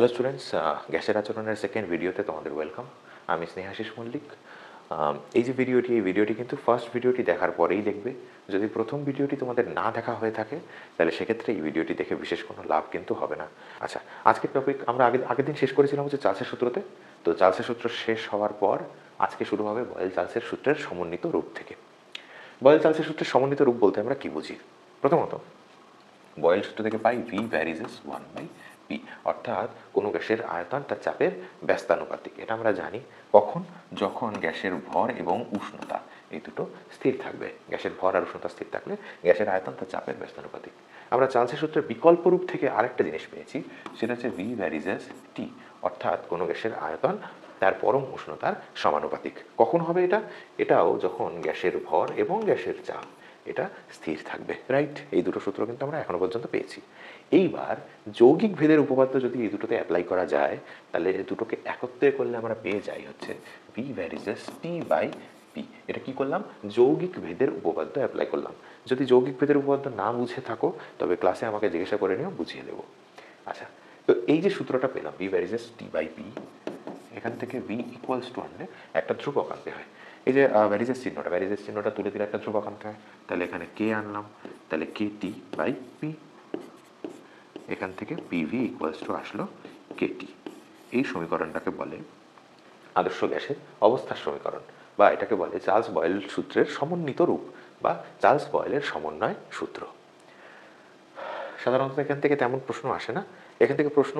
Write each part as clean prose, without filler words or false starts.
Hello students, গ্যাসের আচরণের second ভিডিওতে তোমাদের ওয়েলকাম। আমি স্নেহাশিস মল্লিক। এই যে ভিডিওটি কিন্তু ফার্স্ট ভিডিওটি দেখার পরেই দেখবে। যদি প্রথম ভিডিওটি তোমাদের না দেখা হয়ে থাকে তাহলে সেক্ষেত্রে এই ভিডিওটি দেখে বিশেষ কোনো লাভ কিন্তু হবে না। আচ্ছা, আজকের টপিক আমরা আগের দিন শেষ করেছিলাম হচ্ছে চার্লসের সূত্রতে। তো চার্লসের সূত্র শেষ হওয়ার পর আজকে শুরু হবে বয়েল চার্লসের সূত্রের সমন্বিত রূপ থেকে। বয়েল চার্লসের সূত্রের সমন্বিত রূপ বলতে আমরা কী বুঝি? প্রথমত বয়েল সূত্র থেকে পাই ভি ভ্যারিজেস 1/p, অর্থাৎ কোনো গ্যাসের আয়তন তার চাপের ব্যস্তানুপাতিক। এটা আমরা জানি কখন, যখন গ্যাসের ভর এবং উষ্ণতা এই দুটো স্থির থাকবে। গ্যাসের ভর আর উষ্ণতা স্থির থাকলে গ্যাসের আয়তন তার চাপের ব্যস্তানুপাতিক। আমরা চার্লসের সূত্রের বিকল্প রূপ থেকে আরেকটা জিনিস পেয়েছি, সেটা হচ্ছে ভি ভ্যারিজেস টি, অর্থাৎ কোনো গ্যাসের আয়তন তার পরম উষ্ণতার সমানুপাতিক। কখন হবে এটা? এটাও যখন গ্যাসের ভর এবং গ্যাসের চাপ এটা স্থির থাকবে, রাইট? এই দুটো সূত্র কিন্তু আমরা এখনো পর্যন্ত পেয়েছি। এইবার যৌগিক ভেদের উপপাদ্য যদি এই দুটোতে অ্যাপ্লাই করা যায় তাহলে দুটোকে একত্রে করলে আমরা পেয়ে যাই হচ্ছে V varies as T by P. এটা কি করলাম? যৌগিক ভেদের উপপাদ্য অ্যাপ্লাই করলাম। যদি যৌগিক ভেদের উপপাদ্য না বুঝে থাকো তবে ক্লাসে আমাকে জিজ্ঞাসা করে নিও, বুঝিয়ে দেবো। আচ্ছা, তো এই যে সূত্রটা পেলাম V varies as T by P, এখান থেকে ভি ইকুয়ালস টু আনলে একটা ধ্রুবক আনতে হয়। এই যে ভ্যারিজেস চিহ্নটা তুলে দিলে একটা ধ্রুবক আনতে হয়। তাহলে এখানে কে আনলাম, তাহলে কে টি বাই পি। এখান থেকে পিভি ইকুয়ালস টু আসলো কে টি। এই সমীকরণটাকে বলে আদর্শ গ্যাসের অবস্থার সমীকরণ, বা এটাকে বলে চার্লস বয়েল সূত্রের সমন্বিত রূপ বা চার্লস বয়েলের সমন্বয় সূত্র। সাধারণত এখান থেকে তেমন প্রশ্ন আসে না। এখান থেকে প্রশ্ন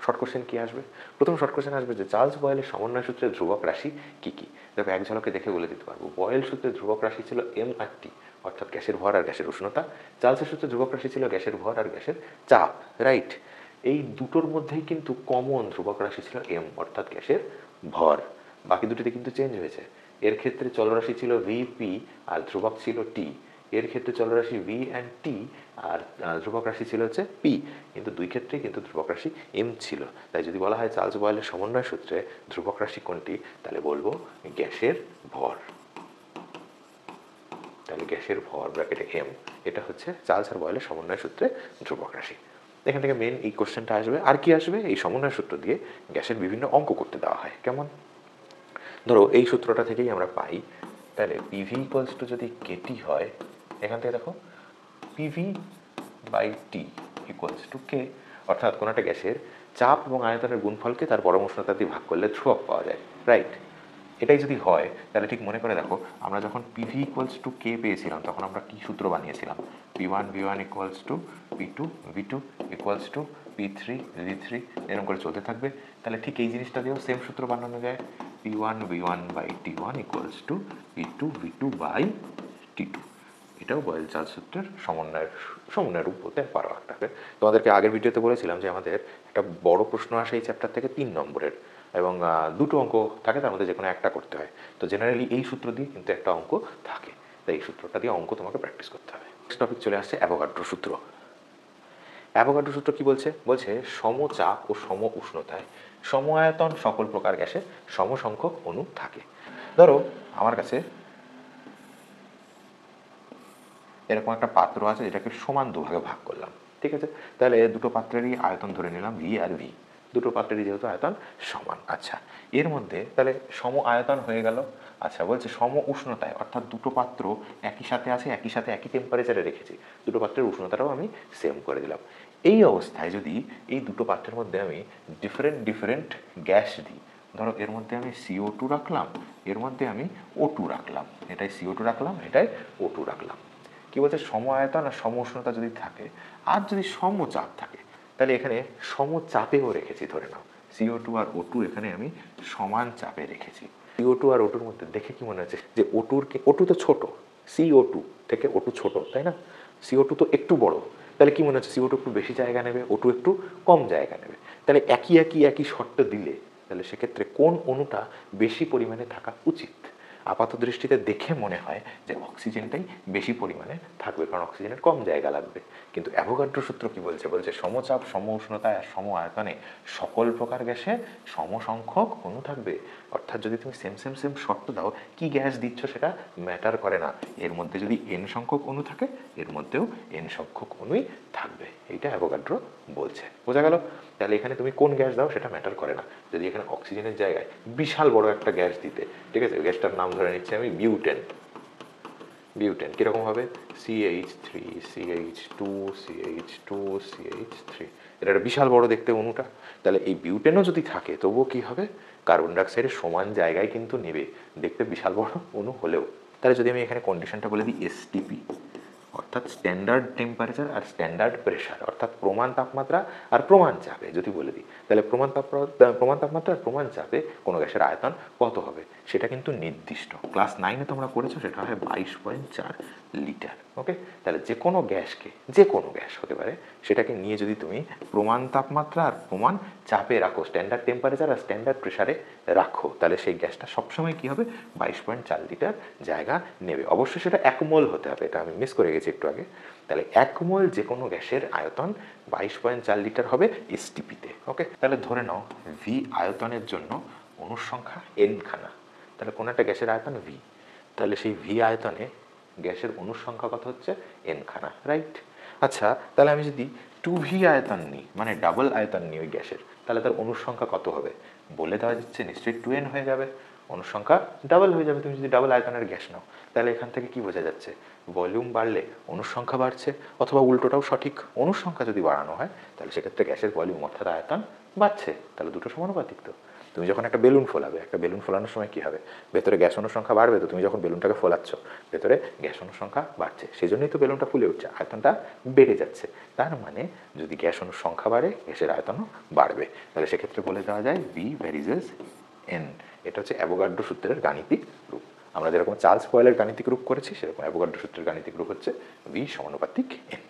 শর্ট কোশ্চেন কী আসবে? প্রথম শর্ট কোশ্চেন আসবে যে চার্লস বয়েলের সমন্বয় সূত্রের ধ্রুবক রাশি কী কী। দেখো, এক ঝলকে দেখে বলে দিতে পারবো। বয়েল সূত্রের ধ্রুবক রাশি ছিল এম আর টি, অর্থাৎ গ্যাসের ভর আর গ্যাসের উষ্ণতা। চার্লসের সূত্রের ধ্রুবক রাশি ছিল গ্যাসের ভর আর গ্যাসের চাপ, রাইট? এই দুটোর মধ্যেই কিন্তু কমন ধ্রুবক রাশি ছিল এম, অর্থাৎ গ্যাসের ভর। বাকি দুটিতে কিন্তু চেঞ্জ হয়েছে। এর ক্ষেত্রে চলরাশি ছিল ভিপি আর ধ্রুবক ছিল টি। এর ক্ষেত্রে চলরাশি ভি অ্যান্ড টি আর ধ্রুবক রাশি ছিল হচ্ছে পি, কিন্তু দুই ক্ষেত্রেই কিন্তু ধ্রুবক রাশি এম ছিল। তাই যদি বলা হয় চার্লস বয়েলের সমন্বয় সূত্রে ধ্রুবক রাশি কোনটি, তাহলে বলবো গ্যাসের ভর। তাহলে গ্যাসের ভর ব্র্যাকেটে এম, এটা হচ্ছে চার্লস আর বয়েলের সমন্বয় সূত্রে ধ্রুবক রাশি। এখান থেকে মেন এই কোশ্চেনটা আসবে। আর কি আসবে? এই সমন্বয় সূত্র দিয়ে গ্যাসের বিভিন্ন অঙ্ক করতে দেওয়া হয়। কেমন? ধরো এই সূত্রটা থেকেই আমরা পাই, তাহলে পিভি ইকুয়ালস টু যদি কেটি হয়, এখান থেকে দেখো PV by T equals to K, অর্থাৎ কোনো একটা গ্যাসের চাপ এবং আয়তনের গুণফলকে তার পরম উষ্ণতা দিয়ে ভাগ করলে ধ্রুবক পাওয়া যায়, রাইট? এটাই যদি হয় তাহলে ঠিক মনে করে দেখো, আমরা যখন পিভি ইকুয়ালস টু কে পেয়েছিলাম তখন আমরা কী সূত্র বানিয়েছিলাম? P one equals to পি2 equals to পি3 এরকম করে চলতে থাকবে। তাহলে ঠিক এই জিনিসটা দিয়েও সেম সূত্র বানানো যায়। P1 by T1 equals to P2 by T2। এটাও বয়েল চার্লস সূত্রের সমন্বয় রূপ বলতে পারো একটা। তোমাদেরকে আগের ভিডিওতে বলেছিলাম যে আমাদের একটা বড় প্রশ্ন আসে এই চ্যাপ্টার থেকে 3 নম্বরের, এবং দুটো অঙ্ক থাকে, তার মধ্যে যে কোনো একটা করতে হয়। তো জেনারেলি এই সূত্র দিয়ে কিন্তু একটা অঙ্ক থাকে, তাই এই সূত্রটা দিয়ে অঙ্ক তোমাকে প্র্যাকটিস করতে হবে। নেক্সট টপিক চলে আসছে অ্যাভোগাড্রো সূত্র। অ্যাভোগাড্রো সূত্র কি বলছে? বলছে সমচাপ ও সম উষ্ণতায় সম আয়তন সকল প্রকার গ্যাসের সমসংখ্যক অণু থাকে। ধরো আমার কাছে এরকম একটা পাত্র আছে যেটাকে সমান দুভাগে ভাগ করলাম, ঠিক আছে? তাহলে দুটো পাত্রেরই আয়তন ধরে নিলাম ভি আর ভি, দুটো পাত্রেরই যেহেতু আয়তন সমান। আচ্ছা, এর মধ্যে তাহলে সম আয়তন হয়ে গেল। আচ্ছা, বলছে সম উষ্ণতায়, অর্থাৎ দুটো পাত্র একই সাথে আছে, একই সাথে একই টেম্পারেচারে রেখেছি, দুটো পাত্রের উষ্ণতাটাও আমি সেম করে দিলাম। এই অবস্থায় যদি এই দুটো পাত্রের মধ্যে আমি ডিফারেন্ট গ্যাস দিই, ধরো এর মধ্যে আমি CO2 রাখলাম, এর মধ্যে আমি O2 রাখলাম, এটাই CO2 রাখলাম, এটাই O2 রাখলাম। কি বলছে? সম আয়তন আর সম উষ্ণতা যদি থাকে আর যদি সমচাপ থাকে, তাহলে এখানে সমচাপেও রেখেছি। ধরে নাও CO2 আর O2 এখানে আমি সমান চাপে রেখেছি। CO2 আর O2 এর মধ্যে দেখে কি মনে হচ্ছে যে O2 তো ছোট, CO2 থেকে O2 ছোট, তাই না? CO2 তো একটু বড়, তাহলে কি মনে হচ্ছে CO2 একটু বেশি জায়গা নেবে, O2 একটু কম জায়গা নেবে। তাহলে একই শর্ত দিলে তাহলে সেক্ষেত্রে কোন অণুটা বেশি পরিমাণে থাকা উচিত? আপাত দৃষ্টিতে দেখে মনে হয় যে অক্সিজেনটাই বেশি পরিমাণে থাকবে, কারণ অক্সিজেনের কম জায়গা লাগবে। কিন্তু অ্যাভোগাড্রো সূত্র কি বলছে? বলছে সমচাপ, সম উষ্ণতায় আর সম আয়তনে সকল প্রকার গ্যাসে সমসংখ্যক অণু থাকবে। অর্থাৎ যদি তুমি সেম শর্ত দাও, কি গ্যাস দিচ্ছ সেটা ম্যাটার করে না। এর মধ্যে যদি n সংখ্যক অণু থাকে, এর মধ্যেও n সংখ্যক অণুই থাকবে। এইটা অ্যাভোগাড্রো বলছে। বোঝা গেল? তাহলে এখানে তুমি কোন গ্যাস দাও সেটা ম্যাটার করে না। যদি এখানে অক্সিজেনের জায়গায় বিশাল বড় একটা গ্যাস দিতে, ঠিক আছে, গ্যাসটার নাম ধরে নিচ্ছি আমি বিউটেন। বিউটেন কীরকম হবে, CH3 CH2 CH2 CH3, এটা একটা বিশাল বড় দেখতে অণুটা। তাহলে এই বিউটেনও যদি থাকে তবুও কী হবে, কার্বন ডাইঅক্সাইডের সমান জায়গায় কিন্তু নেবে, দেখতে বিশাল বড় অণু হলেও। তাহলে যদি আমি এখানে কন্ডিশনটা বলে দিই এসটিপি, অর্থাৎ স্ট্যান্ডার্ড টেম্পারেচার আর স্ট্যান্ডার্ড প্রেশার, অর্থাৎ প্রমাণ তাপমাত্রা আর প্রমাণ চাপে যদি বলে দিই, তাহলে প্রমাণ তাপমাত্রা আর প্রমাণ চাপে কোনো গ্যাসের আয়তন কত হবে সেটা কিন্তু নির্দিষ্ট। ক্লাস 9-এ তোমরা করেছো, সেটা হয় 22.4 লিটার। ওকে, তাহলে যে কোনো গ্যাসকে, যে কোনো গ্যাস হতে পারে, সেটাকে নিয়ে যদি তুমি প্রমাণ তাপমাত্রা আর প্রমাণ চাপে রাখো, স্ট্যান্ডার্ড টেম্পারেচার আর স্ট্যান্ডার্ড প্রেশারে রাখো, তাহলে সেই গ্যাসটা সবসময় কী হবে, 22.4 লিটার জায়গা নেবে। অবশ্যই সেটা 1 মোল হতে হবে, এটা আমি মিস করে গেছি একটু আগে। তাহলে 1 মোল যে কোনো গ্যাসের আয়তন 22.4 লিটার হবে এসটিপিতে। ওকে, তাহলে ধরে নাও ভি আয়তনের জন্য অণুর সংখ্যা n খানা, তাহলে কোনো একটা গ্যাসের আয়তন ভি, তাহলে সেই ভি আয়তনে গ্যাসের অণুর সংখ্যা কত হচ্ছে, n খানা, রাইট। আচ্ছা, তাহলে আমি যদি 2v আয়তন নিই, মানে ডাবল আয়তন নিই ওই গ্যাসের, তাহলে তার অণুর সংখ্যা কত হবে, বলে দেওয়া যাচ্ছে নিশ্চয়ই 2n হয়ে যাবে, অণুর সংখ্যা ডাবল হয়ে যাবে। তুমি যদি ডাবল আয়তনের গ্যাস নাও, তাহলে এখান থেকে কি বোঝা যাচ্ছে, ভলিউম বাড়লে অণুর সংখ্যা বাড়ছে, অথবা উল্টোটাও সঠিক, অণুর সংখ্যা যদি বাড়ানো হয় তাহলে সেক্ষেত্রে গ্যাসের ভলিউম অর্থাৎ আয়তন বাড়ছে। তাহলে দুটো সমানুপাতিক। তো তুমি যখন একটা বেলুন ফোলাবে, একটা বেলুন ফোলানোর সময় কী হবে, ভেতরে গ্যাস অণুর সংখ্যা বাড়বে, তো তুমি যখন বেলুনটাকে ফোলাচ্ছ ভেতরে গ্যাস অণুর সংখ্যা বাড়ছে, সেই জন্যই তো বেলুনটা ফুলে উঠছে, আয়তনটা বেড়ে যাচ্ছে। তার মানে যদি গ্যাস অণুর সংখ্যা বাড়ে, গ্যাসের আয়তনও বাড়বে। তাহলে সেক্ষেত্রে বলে দেওয়া যায় ভি ভ্যারিজেস এন। এটা হচ্ছে অ্যাভোগাড্রো সূত্রের গাণিতিক রূপ। আমরা যেরকম চার্লস বয়েলের গাণিতিক রূপ করেছি, সেরকম অ্যাভোগাড্রো সূত্রের গাণিতিক রূপ হচ্ছে ভি সমানুপাতিক এন।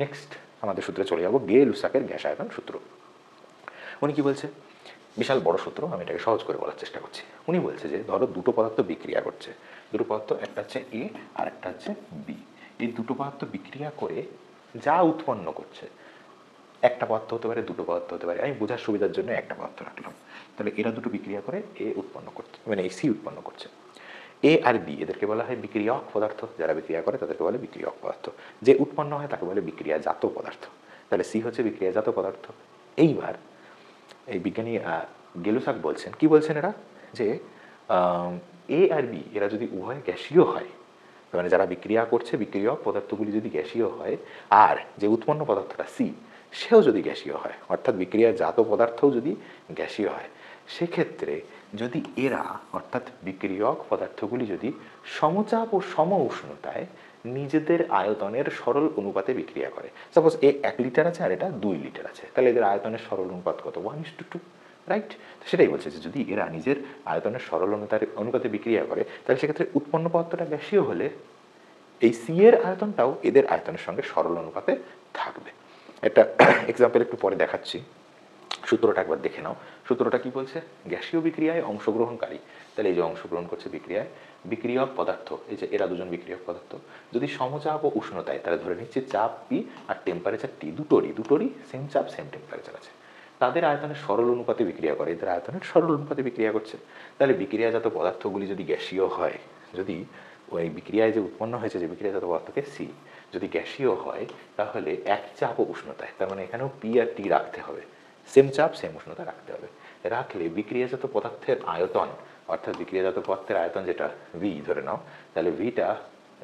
নেক্সট আমাদের সূত্রে চলে যাবো গে-লুসাকের গ্যাস আয়তন সূত্র। উনি কি বলছে, বিশাল বড় সূত্র, আমি এটাকে সহজ করে বলার চেষ্টা করছি। উনি বলছে যে ধরো দুটো পদার্থ বিক্রিয়া করছে, দুটো পদার্থ, একটা হচ্ছে এ আর একটা হচ্ছে বি। এই দুটো পদার্থ বিক্রিয়া করে যা উৎপন্ন করছে, একটা পদার্থ হতে পারে, দুটো পদার্থ হতে পারে, আমি বোঝার সুবিধার জন্য একটা পদার্থ রাখলাম। তাহলে এরা দুটো বিক্রিয়া করে এ উৎপন্ন করছে, মানে এই সি উৎপন্ন করছে। এ আর বি এদেরকে বলা হয় বিক্রিয়ক পদার্থ, যারা বিক্রিয়া করে তাদেরকে বলে বিক্রিয়ক পদার্থ, যে উৎপন্ন হয় তাকে বলে বিক্রিয়াজাত পদার্থ। তাহলে সি হচ্ছে বিক্রিয়াজাত পদার্থ। এইবার এই বিজ্ঞানী গে-লুসাক বলছেন, কি বলছেন এরা, যে এ আর বি এরা যদি উভয় গ্যাসীয় হয়, মানে যারা বিক্রিয়া করছে বিক্রিয়ক পদার্থগুলি যদি গ্যাসীয় হয়, আর যে উৎপন্ন পদার্থটা সি সেও যদি গ্যাসীয় হয়, অর্থাৎ বিক্রিয়াজাত পদার্থও যদি গ্যাসীয় হয়, সেক্ষেত্রে যদি এরা অর্থাৎ বিক্রিয়ক পদার্থগুলি যদি সমচাপ ও সম উষ্ণতায় নিজেদের আয়তনের সরল অনুপাতে বিক্রিয়া করে, সাপোজ এ 1 লিটার আছে আর এটা 2 লিটার আছে, তাহলে এদের আয়তনের সরল অনুপাত কত, 1:2, রাইট। তো সেটাই বলছে যে যদি এরা নিজের আয়তনের সরল অনুপাতে বিক্রিয়া করে, তাহলে সেক্ষেত্রে উৎপন্ন পদার্থটা গ্যাসীয় হলে এই সি এর আয়তনটাও এদের আয়তনের সঙ্গে সরল অনুপাতে থাকবে। একটা এক্সাম্পল একটু পরে দেখাচ্ছি, সূত্রটা একবার দেখে নাও। সূত্রটা কি বলছে, গ্যাসীয় বিক্রিয়ায় অংশগ্রহণকারী, তাহলে এই যে অংশগ্রহণ করছে বিক্রিয়ায়, বিক্রিয়ক পদার্থ, এই যে এরা দুজন বিক্রিয়ক পদার্থ, যদি সমচাপ ও উষ্ণতায়, তাহলে ধরে নিচ্ছে চাপ পি আর টেম্পারেচার টি, দুটোরই সেম চাপ সেম টেম্পারেচার আছে, তাদের আয়তনের সরল অনুপাতে বিক্রিয়া করে, এদের আয়তনের সরল অনুপাতে বিক্রিয়া করছে। তাহলে বিক্রিয়াজাত পদার্থগুলি যদি গ্যাসীয় হয়, যদি ওই বিক্রিয়ায় যে উৎপন্ন হয়েছে যে বিক্রিয়াজাত পদার্থকে সি যদি গ্যাসীয় হয়, তাহলে একই চাপ ও উষ্ণতায়, তার মানে এখানেও পি আর টি রাখতে হবে, সেম চাপ সেম উষ্ণতা রাখতে হবে। রাখলে বিক্রিয়াজাত পদার্থের আয়তন, অর্থাৎ বিক্রিয়াজাত পদার্থের আয়তন যেটা ভি ধরে নাও, তাহলে ভিটা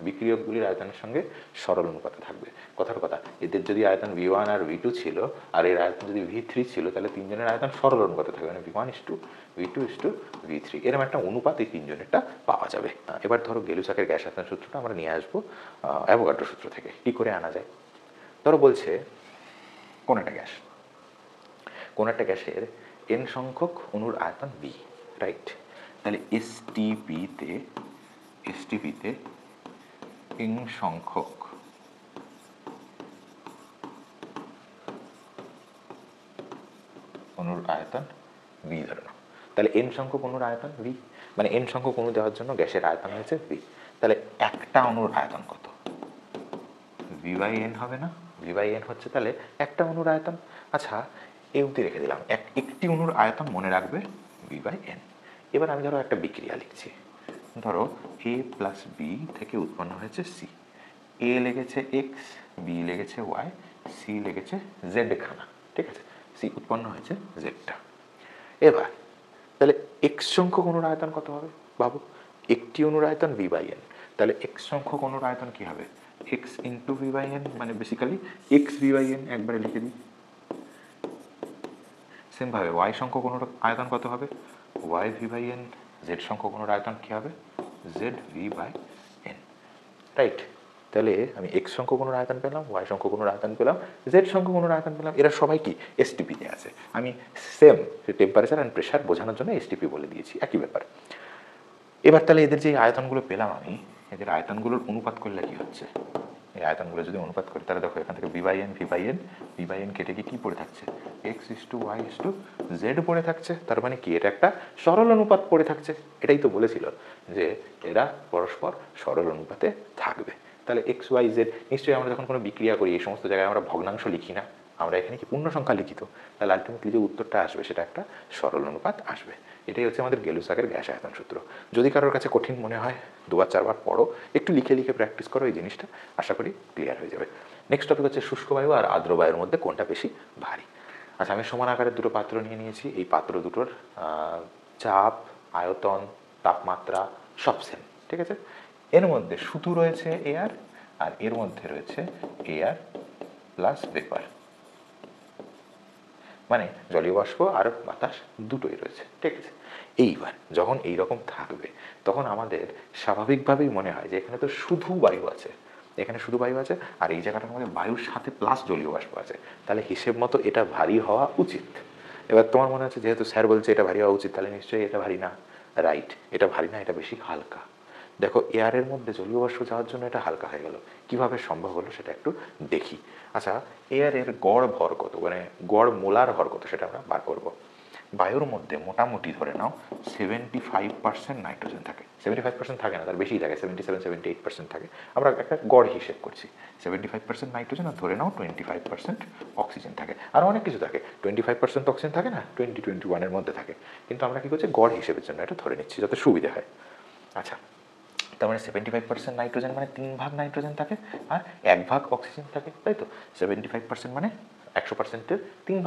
বিক্রিয়কগুলির আয়তনের সঙ্গে সরল অনুপাতে থাকবে। কথার কথা, এদের যদি আয়তন V1 আর V2 ছিল, আর এর আয়তন যদি V3 ছিল, তাহলে তিনজনের আয়তন সরল অনুপাতে থাকবে, মানে V1:V2:V3, এরকম একটা অনুপাত এই তিনজনেরটা পাওয়া যাবে। এবার ধরো গে-লুসাকের গ্যাস আয়তন সূত্রটা আমরা নিয়ে আসবো অ্যাভোগাড্রো সূত্র থেকে। কী করে আনা যায়, ধরো বলছে কোন একটা গ্যাসের n সংখ্যক অণুর আয়তন B, রাইট। তাহলে এসটিপিতে n সংখ্যক অণুর আয়তন V ধরে নাও। তাহলে n সংখ্যক অণুর আয়তন V, মানে n সংখ্যক অণু দেওয়ার জন্য গ্যাসের আয়তন হয়েছে V। তাহলে একটা অণুর আয়তন কত, V/n হবে না, V/n হচ্ছে তাহলে একটা অণুর আয়তন। আচ্ছা, এমতি রেখে দিলাম, একটি অণুর আয়তন মনে রাখবে V/n। এবার আমি ধরো একটা বিক্রিয়া লিখছি, ধরো A + B থেকে উৎপন্ন হয়েছে C, A লেগেছে X, B লেগেছে Y, সি লেগেছে জেড খানা, ঠিক আছে, সি উৎপন্ন হয়েছে জেডটা। এবার তাহলে এক্স সংখ্যক অণুর আয়তন কত হবে ভাবো, একটি অণুর আয়তন ভি বাই এন, তাহলে এক্স সংখ্যক অণুর আয়তন কী হবে, X into V by N, মানে basically X V by N একবারে লিখে দিই। সেমভাবে ওয়াই সংখ্যক অণুর আয়তন কত হবে, Y V by N, Z সংখ্যক অণুর আয়তন কী হবে, Z V by N, right. তাহলে আমি এক্স সংখ্যক অণুর আয়তন পেলাম, ওয়াই সংখ্যক অণুর আয়তন পেলাম, জেড সংখ্যক অণুর আয়তন পেলাম, এরা সবাই কি এসটিপিতে আছে। আমি সেম টেম্পারেচার অ্যান্ড প্রেশার বোঝানোর জন্য এসটিপি বলে দিয়েছি, একই ব্যাপার। এবার তাহলে এদের যে আয়তনগুলো পেলাম আমি, এদের আয়তনগুলোর অনুপাত করলে কি হচ্ছে, এই আয়তনগুলো যদি অনুপাত করি তাহলে দেখো এখান থেকে V by N, V by N, V by N কেটে গিয়ে কী পড়ে থাকছে, X is to Y is to Z পড়ে থাকছে। তার মানে কি, এটা একটা সরল অনুপাত পড়ে থাকছে। এটাই তো বলেছিল যে এরা পরস্পর সরল অনুপাতে থাকবে। তাহলে এক্স ওয়াই জেড, নিশ্চয়ই আমরা যখন কোনো বিক্রিয়া করি এই সমস্ত জায়গায় আমরা ভগ্নাংশ লিখি না, আমরা এখানে কি পূর্ণ সংখ্যা লিখিত, তাহলে আলটিমেটলি যে উত্তরটা আসবে সেটা একটা সরল অনুপাত আসবে। এটাই হচ্ছে আমাদের গেলুসাকের গ্যাস আয়তন সূত্র। যদি কারোর কাছে কঠিন মনে হয় 2বার 4বার পড়ো, একটু লিখে লিখে প্র্যাকটিস করো, এই জিনিসটা আশা করি ক্লিয়ার হয়ে যাবে। নেক্সট টপিক হচ্ছে শুষ্ক বায়ু আর আর্দ্র বায়ুর মধ্যে কোনটা বেশি ভারী। আচ্ছা, আমি সমান আকারের দুটো পাত্র নিয়ে নিয়েছি, এই পাত্র দুটোর চাপ, আয়তন, তাপমাত্রা সব সেম, ঠিক আছে। এর মধ্যে শুধু রয়েছে এয়ার আর এর মধ্যে রয়েছে এয়ার প্লাস পেপার, মানে জলীয় বাষ্প আর বাতাস দুটোই রয়েছে, ঠিক আছে। এইবার যখন এই রকম থাকবে তখন আমাদের স্বাভাবিকভাবেই মনে হয় যে এখানে তো শুধু বায়ু আছে, এখানে শুধু বায়ু আছে আর এই জায়গাটার মধ্যে বায়ুর সাথে প্লাস জলীয় বাষ্প আছে, তাহলে হিসেব মতো এটা ভারী হওয়া উচিত। এবার তোমার মনে হচ্ছে যেহেতু স্যার বলছে এটা ভারী হওয়া উচিত, তাহলে নিশ্চয়ই এটা ভারী না, রাইট, এটা ভারী না, এটা বেশি হালকা। দেখো এয়ারের মধ্যে জলীয় বাষ্প যাওয়ার জন্য এটা হালকা হয়ে গেল, কিভাবে সম্ভব হলো সেটা একটু দেখি। আচ্ছা, এয়ারের গড় ভর কত, মানে গড় মোলার ভর কত সেটা আমরা বার করব। বায়ুর মধ্যে মোটামুটি ধরে নাও 75% নাইট্রোজেন থাকে, 75% থাকে না, তার বেশি থাকে, 77-78% থাকে। আমরা একটা গড় হিসেব করছি, 75% নাইট্রোজেন আর ধরে নাও 25% অক্সিজেন থাকে, আর অনেক কিছু থাকে, 25% অক্সিজেন থাকে না, 20-21-এর মধ্যে থাকে, কিন্তু আমরা কী করছি গড় হিসেবের জন্য এটা ধরে নিচ্ছি যাতে সুবিধা হয়। আচ্ছা, তার মানে 75% নাইট্রোজেন মানে 3 ভাগ নাইট্রোজেন থাকে আর 1 ভাগ অক্সিজেন থাকে, তাই তো। 75% মানে 100%-এর 3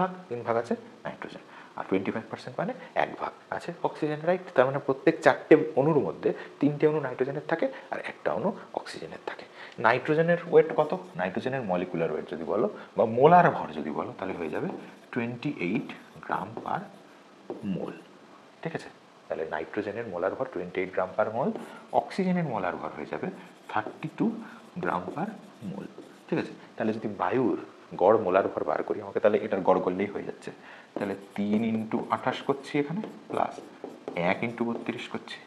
ভাগ আছে নাইট্রোজেন, আর 25% মানে 1 ভাগ আছে অক্সিজেন, রাইট। তার মানে প্রত্যেক 4টে অণুর মধ্যে 3টে অণু নাইট্রোজেনের থাকে আর একটা অণু অক্সিজেনের থাকে। নাইট্রোজেনের ওয়েট কত, নাইট্রোজেনের মলিকুলার ওয়েট যদি বলো বা মোলার ভর যদি বলো তাহলে হয়ে যাবে 28 গ্রাম পার মোল, ঠিক আছে। তাহলে নাইট্রোজেনের মোলার ভর 28 গ্রাম পার মোল, অক্সিজেনের মোলার ভর হয়ে যাবে 32 গ্রাম পার মোল, ঠিক আছে। তাহলে যদি বায়ুর গড় মোলার ভর বার করি আমাকে, তাহলে এটার গড় করলেই হয়ে যাচ্ছে। তাহলে 3 × 28 করছি এখানে, প্লাস 1 × 32 করছি,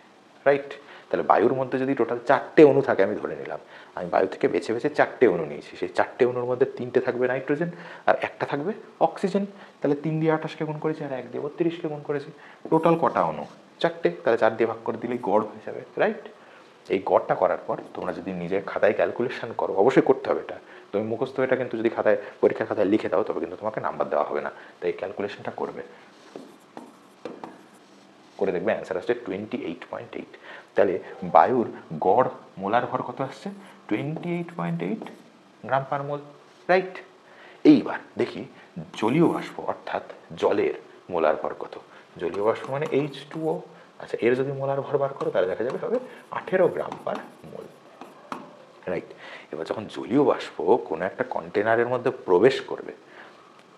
রাইট। তাহলে বায়ুর মধ্যে যদি টোটাল 4টে অণু থাকে, আমি ধরে নিলাম আমি বায়ু থেকে বেছে বেছে 4টে অণু নিয়েছি, সেই 4টে অণুর মধ্যে 3টে থাকবে নাইট্রোজেন আর একটা থাকবে অক্সিজেন। তাহলে 3 দিয়ে 28কে গুণ করেছি আর 1 দিয়ে 32কে গুণ করেছি, টোটাল কটা অণু, 4টে, তাহলে 4 দিয়ে ভাগ করে দিলেই গড় হয়ে যাবে, রাইট। এই গড়টা করার পর তোমরা যদি নিজের খাতায় ক্যালকুলেশন করো, অবশ্যই করতে হবে এটা, তুমি মুখস্থ এটা কিন্তু যদি খাতায় পরীক্ষার খাতায় লিখে দাও তবে কিন্তু তোমাকে নাম্বার দেওয়া হবে না, তাই ক্যালকুলেশনটা করবে, করে দেখবে অ্যান্সার আসছে 28.8। তাহলে বায়ুর গড় মোলার ভর কত আসছে, 28.8 গ্রাম পার মোল, রাইট। এইবার দেখি জলীয় বাষ্প অর্থাৎ জলের মোলার ভর কত, জলীয় বাষ্প মানে H2O। আচ্ছা, এর যদি মোলার ভর বার করো তাহলে দেখা যাবে হবে 18 গ্রাম পার মোল, রাইট। এবার যখন জলীয় বাষ্প কোনো একটা কন্টেনারের মধ্যে প্রবেশ করবে,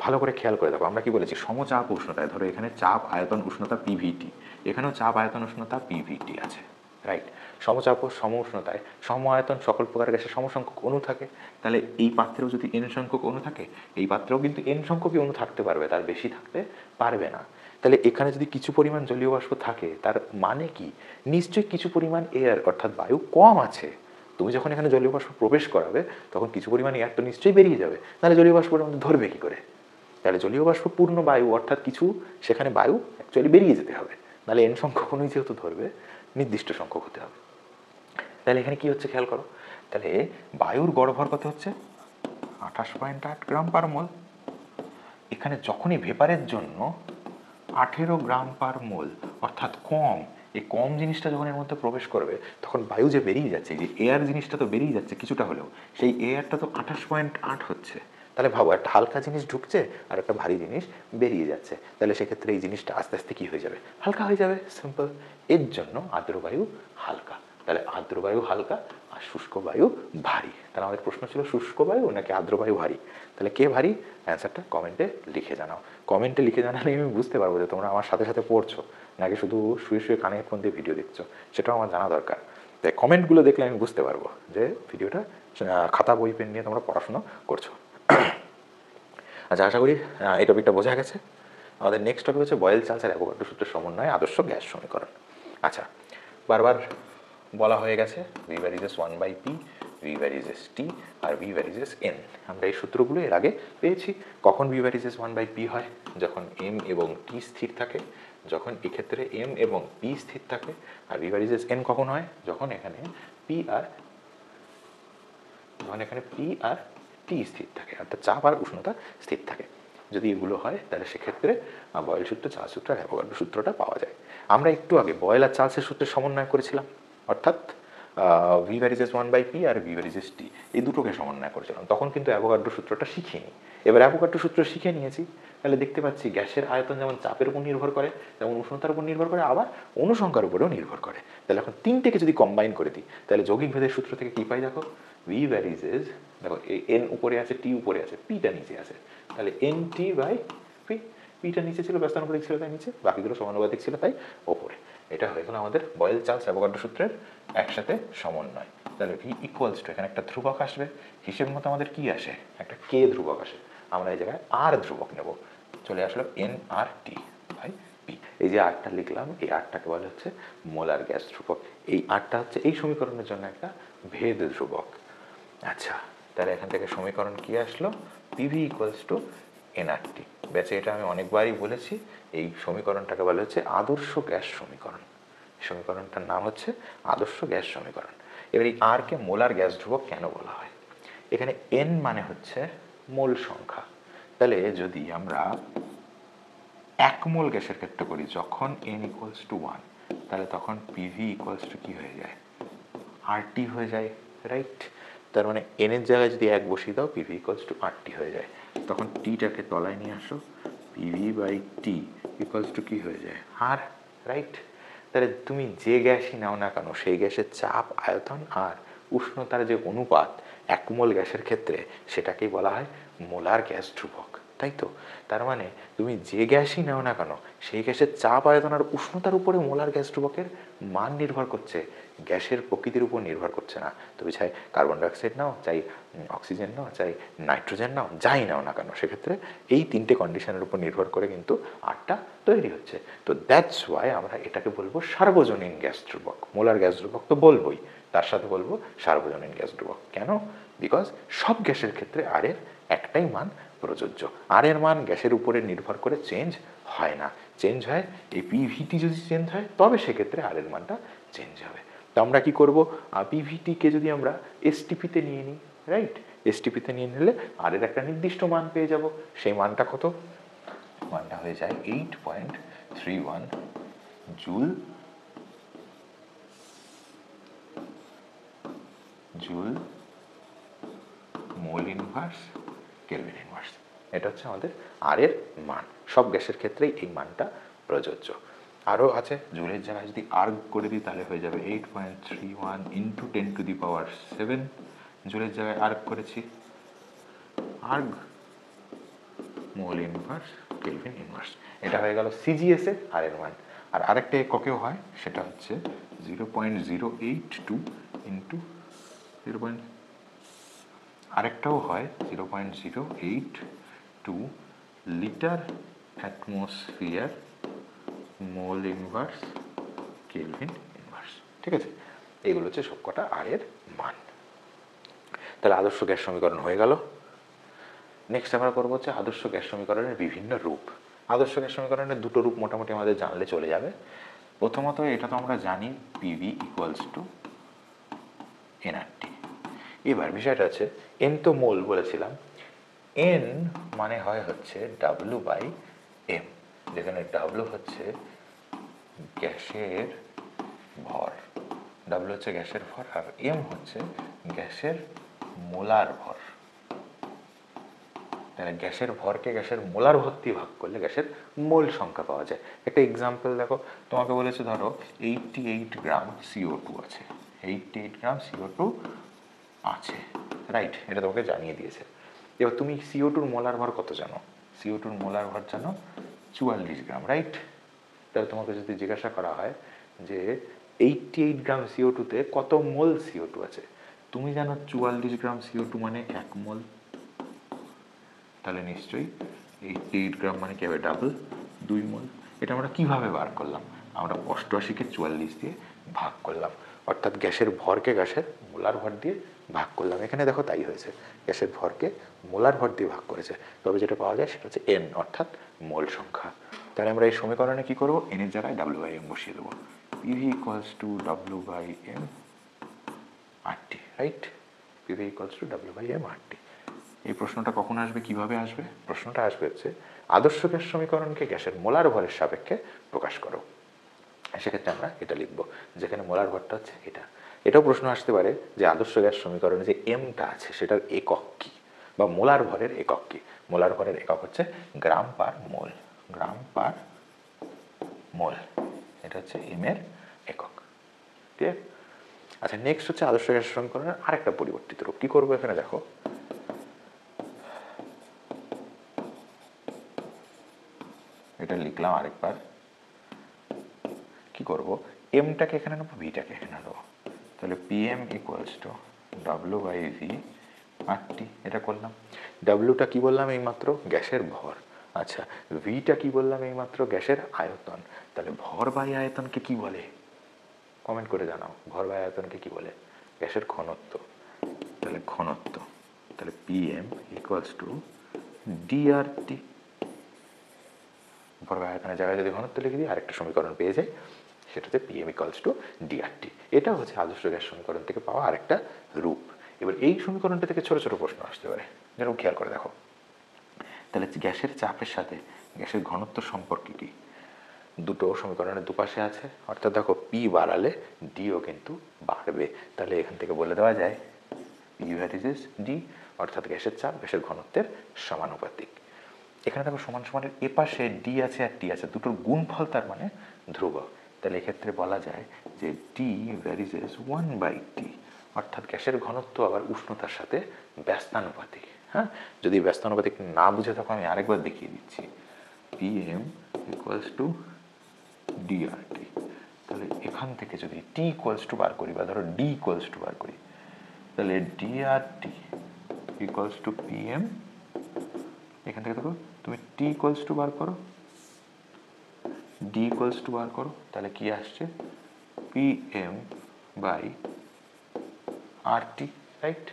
ভালো করে খেয়াল করে দেখো, আমরা কি বলেছি সমচাপ উষ্ণতায়, ধরো এখানে চাপ আয়তন উষ্ণতা পিভিটি, এখানেও চাপ আয়তন উষ্ণতা পিভিটি আছে, রাইট। সমচাপ ও সম উষ্ণতায় সম আয়তন সকল প্রকার গ্যাসে সমসংখ্যক অণু থাকে, তাহলে এই পাত্রেও যদি n সংখ্যক অণু থাকে এই পাত্রেও কিন্তু n সংখ্যকই অণু থাকতে পারবে, তার বেশি থাকতে পারবে না। তাহলে এখানে যদি কিছু পরিমাণ জলীয় বাষ্প থাকে তার মানে কি, নিশ্চয়ই কিছু পরিমাণ এয়ার অর্থাৎ বায়ু কম আছে। তুমি যখন এখানে জলীয় বাষ্প প্রবেশ করাবে তখন কিছু পরিমাণ এয়ার তো নিশ্চয়ই বেরিয়ে যাবে, তাহলে জলীয় বাষ্পের মধ্যে ধরবে কী করে। তাহলে জলীয় বাষ্প পূর্ণ বায়ু অর্থাৎ কিছু সেখানে বায়ু অ্যাকচুয়ালি বেরিয়ে যেতে হবে, নাহলে n সংখ্যক অণুই যেহেতু ধরবে নির্দিষ্ট সংখ্যক হতে হবে। তাহলে এখানে কি হচ্ছে খেয়াল করো, তাহলে বায়ুর গড় ভর কত হচ্ছে 28.8 গ্রাম পার মোল, এখানে যখনই ভেপারের জন্য 18 গ্রাম পার মোল অর্থাৎ কম, এই কম জিনিসটা যখন এর মধ্যে প্রবেশ করবে তখন বায়ু যে বেরিয়ে যাচ্ছে, যে এয়ার জিনিসটা তো বেরিয়ে যাচ্ছে কিছুটা হলেও, সেই এয়ারটা তো 28.8 হচ্ছে, তাহলে ভাবো একটা হালকা জিনিস ঢুকছে আর একটা ভারী জিনিস বেরিয়ে যাচ্ছে, তাহলে সেক্ষেত্রে এই জিনিসটা আস্তে আস্তে কী হয়ে যাবে, হালকা হয়ে যাবে, সিম্পল। এর জন্য আর্দ্র বায়ু হালকা। তাহলে আর্দ্র বায়ু হালকা আর শুষ্ক বায়ু ভারী। তাহলে আমাদের প্রশ্ন ছিল শুষ্ক বায়ু নাকি আর্দ্র বায়ু ভারী। তাহলে কে ভারী, অ্যান্সারটা কমেন্টে লিখে জানাও। কমেন্টে লিখে জানালে আমি বুঝতে পারবো যে তোমরা আমার সাথে সাথে পড়ছো নাকি শুধু শুয়ে শুয়ে কানে ফোন দিয়ে ভিডিও দেখছো, সেটাও আমার জানা দরকার। তাই কমেন্টগুলো দেখলে আমি বুঝতে পারবো যে ভিডিওটা খাতা বই পেন নিয়ে তোমরা পড়াশোনা করছো। আচ্ছা, আশা করি এই টপিকটা বোঝা গেছে। আমাদের নেক্সট টপিক হচ্ছে বয়েল চার্লস আর অ্যাভোগাড্রো সূত্রের সমন্বয়ে আদর্শ গ্যাস সমীকরণ। আচ্ছা, বারবার বলা হয়ে গেছে V varies 1/p, V varies as T আর ভি ভ্যারিজেস এন। আমরা এই সূত্রগুলো এর আগে পেয়েছি। কখন ভি ভ্যারিজেস 1/p হয়, যখন এম এবং টি স্থির থাকে, যখন এক্ষেত্রে এম এবং পি স্থির থাকে। আর ভি ভ্যারিজেস এন কখন হয়, যখন এখানে পি আর টি স্থির থাকে, অর্থাৎ চাপ আর উষ্ণতা স্থির থাকে। যদি এগুলো হয় তাহলে সেক্ষেত্রে বয়েল সূত্র, চার্লস সূত্র আর অ্যাভোগাড্রো সূত্রটা পাওয়া যায়। আমরা একটু আগে বয়েল আর চার্লসের সূত্রের সমন্বয় করেছিলাম, অর্থাৎ ভি ভ্যারিজেস 1/p আর ভি ভ্যারিজেস টি, এই দুটোকে সমন্বয় করেছিলাম। তখন কিন্তু অ্যাভোগাড্রো সূত্রটা শিখিনি। এবার অ্যাভোগাড্রো সূত্র শিখে নিয়েছি, তাহলে দেখতে পাচ্ছি গ্যাসের আয়তন যেমন চাপের উপর নির্ভর করে, যেমন উষ্ণতার উপর নির্ভর করে, আবার অনুসংখ্যার উপরেও নির্ভর করে। তাহলে এখন তিনটেকে যদি কম্বাইন করে দিই, তাহলে যৌগিক ভেদের সূত্র থেকে কী পাই দেখো, ভি ভ্যারিজেস, দেখো এন উপরে আছে, টি উপরে আছে, পিটা নিচে আছে, তাহলে এন টি বাই পি। পিটা নিচে ছিল, ব্যস্তানুপাতিক ছিল তাই নিচে, বাকিগুলো সমানুপাতিক ছিল তাই ওপরে। এটা হয়ে গেল আমাদের বয়েল চার্লস অ্যাভোগাড্রো সূত্রের একসাথে সমন্বয়। তাহলে ভি ইকুয়ালস টু, এখানে একটা ধ্রুবক আসবে, হিসেব মতো আমাদের কি আসে, একটা কে ধ্রুবক আসে। আমরা এই জায়গায় আর ধ্রুবক নেব, চলে আসলো N R T by P. এই যে আরটা লিখলাম, এই আরটাকে বলা হচ্ছে মোলার গ্যাস ধ্রুবক। এই আরটা হচ্ছে এই সমীকরণের জন্য একটা ভেদ ধ্রুবক। আচ্ছা, তাহলে এখান থেকে সমীকরণ কি আসলো, পিভি ইকুয়ালস টু এনআরটি। বেঁচে এটা আমি অনেকবারই বলেছি, এই সমীকরণটাকে বলা হচ্ছে আদর্শ গ্যাস সমীকরণ। সমীকরণটার নাম হচ্ছে আদর্শ গ্যাস সমীকরণ। এবার এই আরকে মোলার গ্যাস ধ্রুবক কেন বলা হয়, এখানে এন মানে হচ্ছে মোল সংখ্যা। তাহলে যদি আমরা 1 মোল গ্যাসের ক্ষেত্রে করি, যখন এন ইকুয়ালস টু 1, তাহলে তখন পিভি ইকুয়ালস টু কী হয়ে যায়, আরটি হয়ে যায়, রাইট। তার মানে এন এর জায়গায় যদি 1 বসিয়ে দাও, পিভি ইকুয়ালস টু আরটি হয়ে যায়। তখন টিটাকে তলায় নিয়ে আসো, PV by T equals to কী হয়ে যায়, আর, রাইট। তাহলে তুমি যে গ্যাসই নাও না কেন, সেই গ্যাসের চাপ, আয়তন আর উষ্ণতার যে অনুপাত 1 মোল গ্যাসের ক্ষেত্রে, সেটাকেই বলা হয় মোলার গ্যাস ধ্রুবক, তাই তো। তার মানে তুমি যে গ্যাসই নাও না কেন, সেই গ্যাসের চাপ, আয়তন আর উষ্ণতার উপরে মোলার গ্যাস ধ্রুবকের মান নির্ভর করছে, গ্যাসের প্রকৃতির উপর নির্ভর করছে না। তুমি চাই কার্বন ডাইঅক্সাইড নাও, চাই অক্সিজেন নাও, চাই নাইট্রোজেন নাও, যাই নাও না কেন, সেক্ষেত্রে এই তিনটে কন্ডিশনের উপর নির্ভর করে কিন্তু আরটা তৈরি হচ্ছে। তো দ্যাটস ওয়াই আমরা এটাকে বলবো সার্বজনীন গ্যাস ধ্রুবক। মোলার গ্যাস ধ্রুবক তো বলবোই, তার সাথে বলবো সার্বজনীন গ্যাস ধ্রুবক। কেন? বিকজ সব গ্যাসের ক্ষেত্রে আর এর একটাই মান প্রযোজ্য। আর এর মান গ্যাসের উপরে নির্ভর করে চেঞ্জ হয় না, চেঞ্জ হয় এই পিভিটি যদি চেঞ্জ হয়, তবে সেক্ষেত্রে আর এর মানটা চেঞ্জ হবে। তো আমরা কি করব, পিভিটিকে যদি আমরা এসটিপিতে নিয়ে নিই, রাইট, এসটিপিতে নিয়ে নিলে আর এর একটা নির্দিষ্ট মান পেয়ে যাব। সেই মানটা কত, মানটা হয়ে যায় 8.31 joule mole inverse kelvin inverse. এটা হচ্ছে আমাদের আর এর মান। সব গ্যাসের ক্ষেত্রেই এই মানটা প্রযোজ্য। আরও আছে, জুলের জায়গায় যদি আর্গ করে দিই তাহলে হয়ে যাবে 8.31 ইন্টু 10⁷ জুলের জায়গায় আর্গ করেছি, erg mole inverse kelvin inverse. এটা হয়ে গেল সিজিএসে আর এর মান। আর আরেকটা এককেও হয়, সেটা হচ্ছে 0.082 ইন্টু 0. আরেকটাও হয় 0.082 litre atmosphere mole inverse kelvin inverse. ঠিক আছে, এগুলো হচ্ছে সবকটা আর এর মান। তাহলে আদর্শ গ্যাস সমীকরণ হয়ে গেল। নেক্সট আমরা করবো হচ্ছে আদর্শ গ্যাস সমীকরণের বিভিন্ন রূপ। আদর্শ গ্যাস সমীকরণের দুটো রূপ মোটামুটি আমাদের জানলে চলে যাবে। প্রথমত এটা তো আমরা জানি পিভি ইকুয়ালস টু এনআরটি। এবার বিষয়টা আছে, এন তো মোল বলেছিলাম, এন মানে হয় হচ্ছে ডাব্লু বাই এম, যেখানে ডাব্লু হচ্ছে গ্যাসের ভর, ডাব্লু হচ্ছে গ্যাসের ভর, আর এম হচ্ছে গ্যাসের মোলার ভর। তাহলে গ্যাসের ভরকে গ্যাসের মোলার ভর দিয়ে ভাগ করলে গ্যাসের মোল সংখ্যা পাওয়া যায়। একটা এক্সাম্পল দেখো, তোমাকে বলেছে ধরো 88 গ্রাম CO2 আছে, 88 গ্রাম CO2 আছে, রাইট? এটা তোমাকে জানিয়ে দিয়েছে। এবার তুমি CO2-র মোলার ভর কত জানো? CO2-র মোলার ভর জানো 44 গ্রাম, রাইট? তাহলে তোমাকে যদি জিজ্ঞাসা করা হয় যে 88 গ্রাম CO2-তে কত মোল CO2 আছে, তুমি জানো 44 গ্রাম CO2 মানে 1 মোল। তাহলে নিশ্চয়ই 88 গ্রাম মানে কি হবে? ডাবল, 2 মোল। এটা আমরা কিভাবে বার করলাম? আমরা 88-কে 44 দিয়ে ভাগ করলাম, অর্থাৎ গ্যাসের ভরকে গ্যাসের মোলার ভর দিয়ে ভাগ করলাম। এখানে দেখো তাই হয়েছে, গ্যাসের ভরকে মোলার ভর দিয়ে ভাগ করেছে। তবে যেটা পাওয়া যায় সেটা হচ্ছে N, অর্থাৎ মোল সংখ্যা। তাহলে আমরা এই সমীকরণে কি করব? N এর জায়গায় W/M বসিয়ে দেবো। PV = W/M RT, right? PV = W/M RT। এই প্রশ্নটা কখন আসবে, কিভাবে আসবে? প্রশ্নটা আসবে হচ্ছে আদর্শ গ্যাস সমীকরণকে গ্যাসের মোলার ভরের সাপেক্ষে প্রকাশ করো। সেক্ষেত্রে আমরা এটা লিখব, যেখানে মোলার ভরটা হচ্ছে এটা। এটাও প্রশ্ন আসতে পারে যে আদর্শ গ্যাস সমীকরণে যে এমটা আছে সেটার একক কী, বা মোলার ভরের একক কী? মোলার ভরের একক হচ্ছে গ্রাম পার মোল, গ্রাম পার মোল। এটা হচ্ছে এম এর একক। ঠিক আছে? আচ্ছা, নেক্সট হচ্ছে আদর্শ গ্যাস সমীকরণের আরেকটা পরিবর্তিত রূপ। কী করবো এখানে দেখো, এটা লিখলাম আরেকবার। কি করব? এমটাকে এখানে নেবো, ভিটাকে এখানে নেবো। তাহলে PM = W/V RT, এটা করলাম। ডাব্লিউটা কি বললাম এইমাত্র? গ্যাসের ভর। আচ্ছা, ভিটা কি বললাম এইমাত্র? গ্যাসের আয়তন। তাহলে ভর বাই আয়তনকে কি বলে? কমেন্ট করে জানাও, ভর বাই আয়তনকে কি বলে? গ্যাসের ঘনত্ব। তাহলে ঘনত্ব, তাহলে PM = DRT। ভর বাই আয়তনের জায়গায় যদি ঘনত্ব লিখে দিই, আরেকটা সমীকরণ পেয়ে যাই, সেটাতে PM = DRT। এটা হচ্ছে আদর্শ গ্যাস সমীকরণ থেকে পাওয়া আরেকটা রূপ। এবার এই সমীকরণটা থেকে ছোট ছোট প্রশ্ন আসতে পারে, যেরকম খেয়াল করে দেখো। তাহলে গ্যাসের চাপের সাথে গ্যাসের ঘনত্ব সম্পর্কে কি? দুটো সমীকরণের দুপাশে আছে, অর্থাৎ দেখো P বাড়ালে ডিও কিন্তু বাড়বে। তাহলে এখান থেকে বলে দেওয়া যায় P = D, অর্থাৎ গ্যাসের চাপ গ্যাসের ঘনত্বের সমানুপাতিক। এখানে দেখো সমান সমানের এপাশে ডি আছে আর টি আছে, দুটোর গুণফল তার মানে ধ্রুবক। তাহলে এক্ষেত্রে বলা যায় যে D = 1/T, অর্থাৎ গ্যাসের ঘনত্ব আবার উষ্ণতার সাথে ব্যস্তানুপাতিক। হ্যাঁ, যদি ব্যস্তানুপাতিক না বুঝে থাকো আমি আরেকবার দেখিয়ে দিচ্ছি। PM = DRT। তাহলে এখান থেকে যদি T = বার করি, বা ধরো D = বার করি, তাহলে DRT = PM। এখান থেকে দেখো তুমি T = বার করো, D = বার করো, তাহলে কি আসছে? PM/RT, right?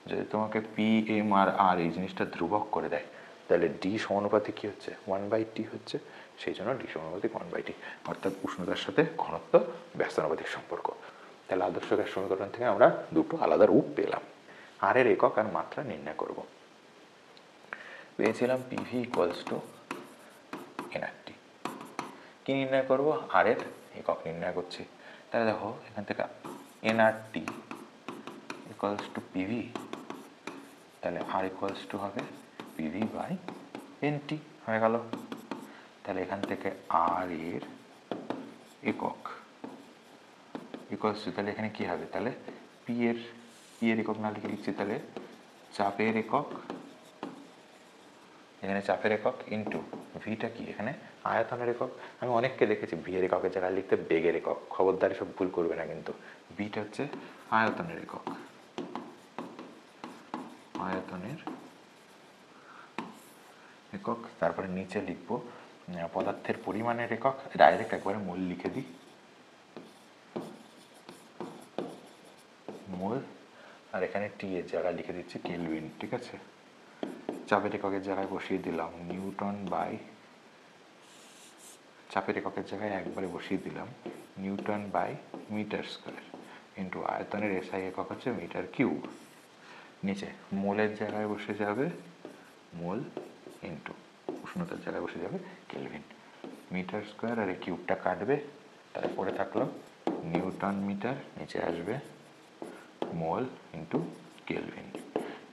যদি তোমাকে PM আর R এই জিনিসটা ধ্রুবক করে দেয়, তাহলে D সমানুপাতিক কি হচ্ছে? 1/T হচ্ছে। সেই জন্য D সমানুপাতিক 1/T, অর্থাৎ উষ্ণতার সাথে ঘনত্ব ব্যস্তানুপাতিক সম্পর্ক। তাহলে আদর্শ গ্যাস সমীকরণ থেকে আমরা দুটো আলাদা রূপ পেলাম। আর এর একক আর মাত্রা নির্ণয় করব। পেয়েছিলাম PV = nRT। কি নির্ণয় করব? আর এর একক নির্ণয় করছি। তাহলে দেখো এখান থেকে nRT = PV, তাহলে R = হবে PV/NT, হয়ে গেল। তাহলে এখান থেকে আর এর একক তাহলে এখানে কি হবে? তাহলে P এর একক না লিখে লিখছি, তাহলে চাপের একক, এখানে চাপের একক ইন্টু ভিটা কি? এখানে আয়তনের একক। আমি অনেককে দেখেছি ভি এর এককের জায়গায় লিখতে বেগের একক, খবরদার সব ভুল করবে না কিন্তু। ভিটা হচ্ছে আয়তনের একক, আয়তনের একক। তারপরে নিচে লিখব পদার্থের পরিমাণের একক, ডাইরেক্ট একবারে মোল লিখে দিই, মোল। আর এখানে টি এর জায়গায় লিখে দিচ্ছি কেলভিন, ঠিক আছে? চাপের এককের জায়গায় বসিয়ে দিলাম নিউটন বাই, চাপের এককের জায়গায় একবারে বসিয়ে দিলাম newton by metre square, into আয়তনের SI একক হচ্ছে মিটার কিউব। নিচে মোলের জায়গায় বসে যাবে মোল, ইন্টু উষ্ণতার জায়গায় বসে যাবে কেলভিন। মিটার স্কোয়ার আর এই কিউবটা কাটবে, তারপরে থাকলো নিউটন মিটার, নিচে আসবে মোল ইন্টু কেলভিন।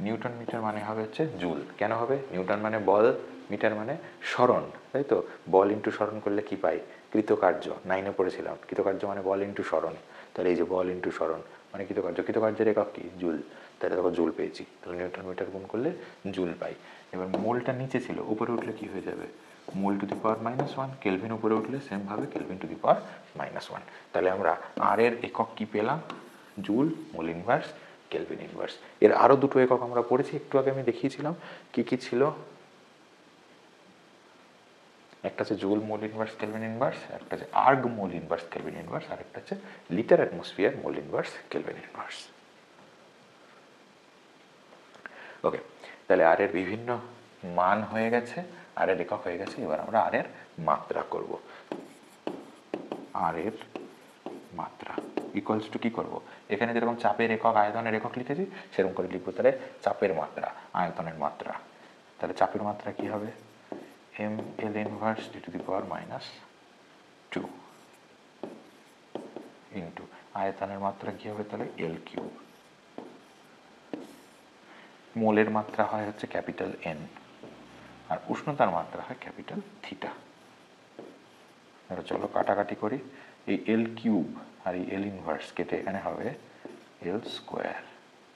নিউটন মিটার মানে হবে হচ্ছে জুল। কেন হবে? নিউটন মানে বল, মিটার মানে সরণ, তাই তো? বল ইন্টু সরণ করলে কি পাই? কৃতকার্য। 9-এ পড়েছিলাম কৃতকার্য মানে বল ইন্টু সরণ। তাহলে এই যে বল ইন্টু সরণ মানে কৃতকার্য, কৃতকার্যের একক কি? জুল। তাহলে দেখো জুল পেয়েছি, তাহলে নিউটন মিটার গুণ করলে জুল পাই। এবার মোলটা নিচে ছিল, উপরে উঠলে কি হয়ে যাবে? মোল টু দি পাওয়ার -1, কেলভিন উপরে উঠলে সেমভাবে কেলভিন টু দি পাওয়ার -1। তাহলে আমরা আর এর একক কি পেলাম? Joule, mole inverse, kelvin inverse. এর আরও দুটো একক আমরা পড়েছি, একটু আগে আমি দেখিয়েছিলাম কি কি ছিল। একটা হচ্ছে joule mole inverse kelvin inverse, একটা হচ্ছে erg mole inverse kelvin inverse, আর একটা হচ্ছে litre atmosphere mole inverse kelvin inverse. Okay, তাহলে আর এর বিভিন্ন মান হয়ে গেছে, আর এর একক হয়ে গেছে। এবার আমরা আর এর মাত্রা করব। আর এর মাত্রা ইকুয়ালস টু কি করব? এখানে যেরকম চাপের একক আয়তনের একক লিখেছি সেরকম করে লিখবো। তাহলে চাপের মাত্রা, আয়তনের মাত্রা। তাহলে চাপের মাত্রা কি হবে? M L inverse T to the power -2 into আয়তনের মাত্রা কি হবে? তাহলে এল কিউব। মোলের মাত্রা হয় হচ্ছে ক্যাপিটাল এন, আর উষ্ণতার মাত্রা হয় ক্যাপিটাল থিটা। চলো কাটাকাটি করি। এই এল কিউব আর এই এল ইনভার্স কেটে এখানে হবে এল স্কোয়ার।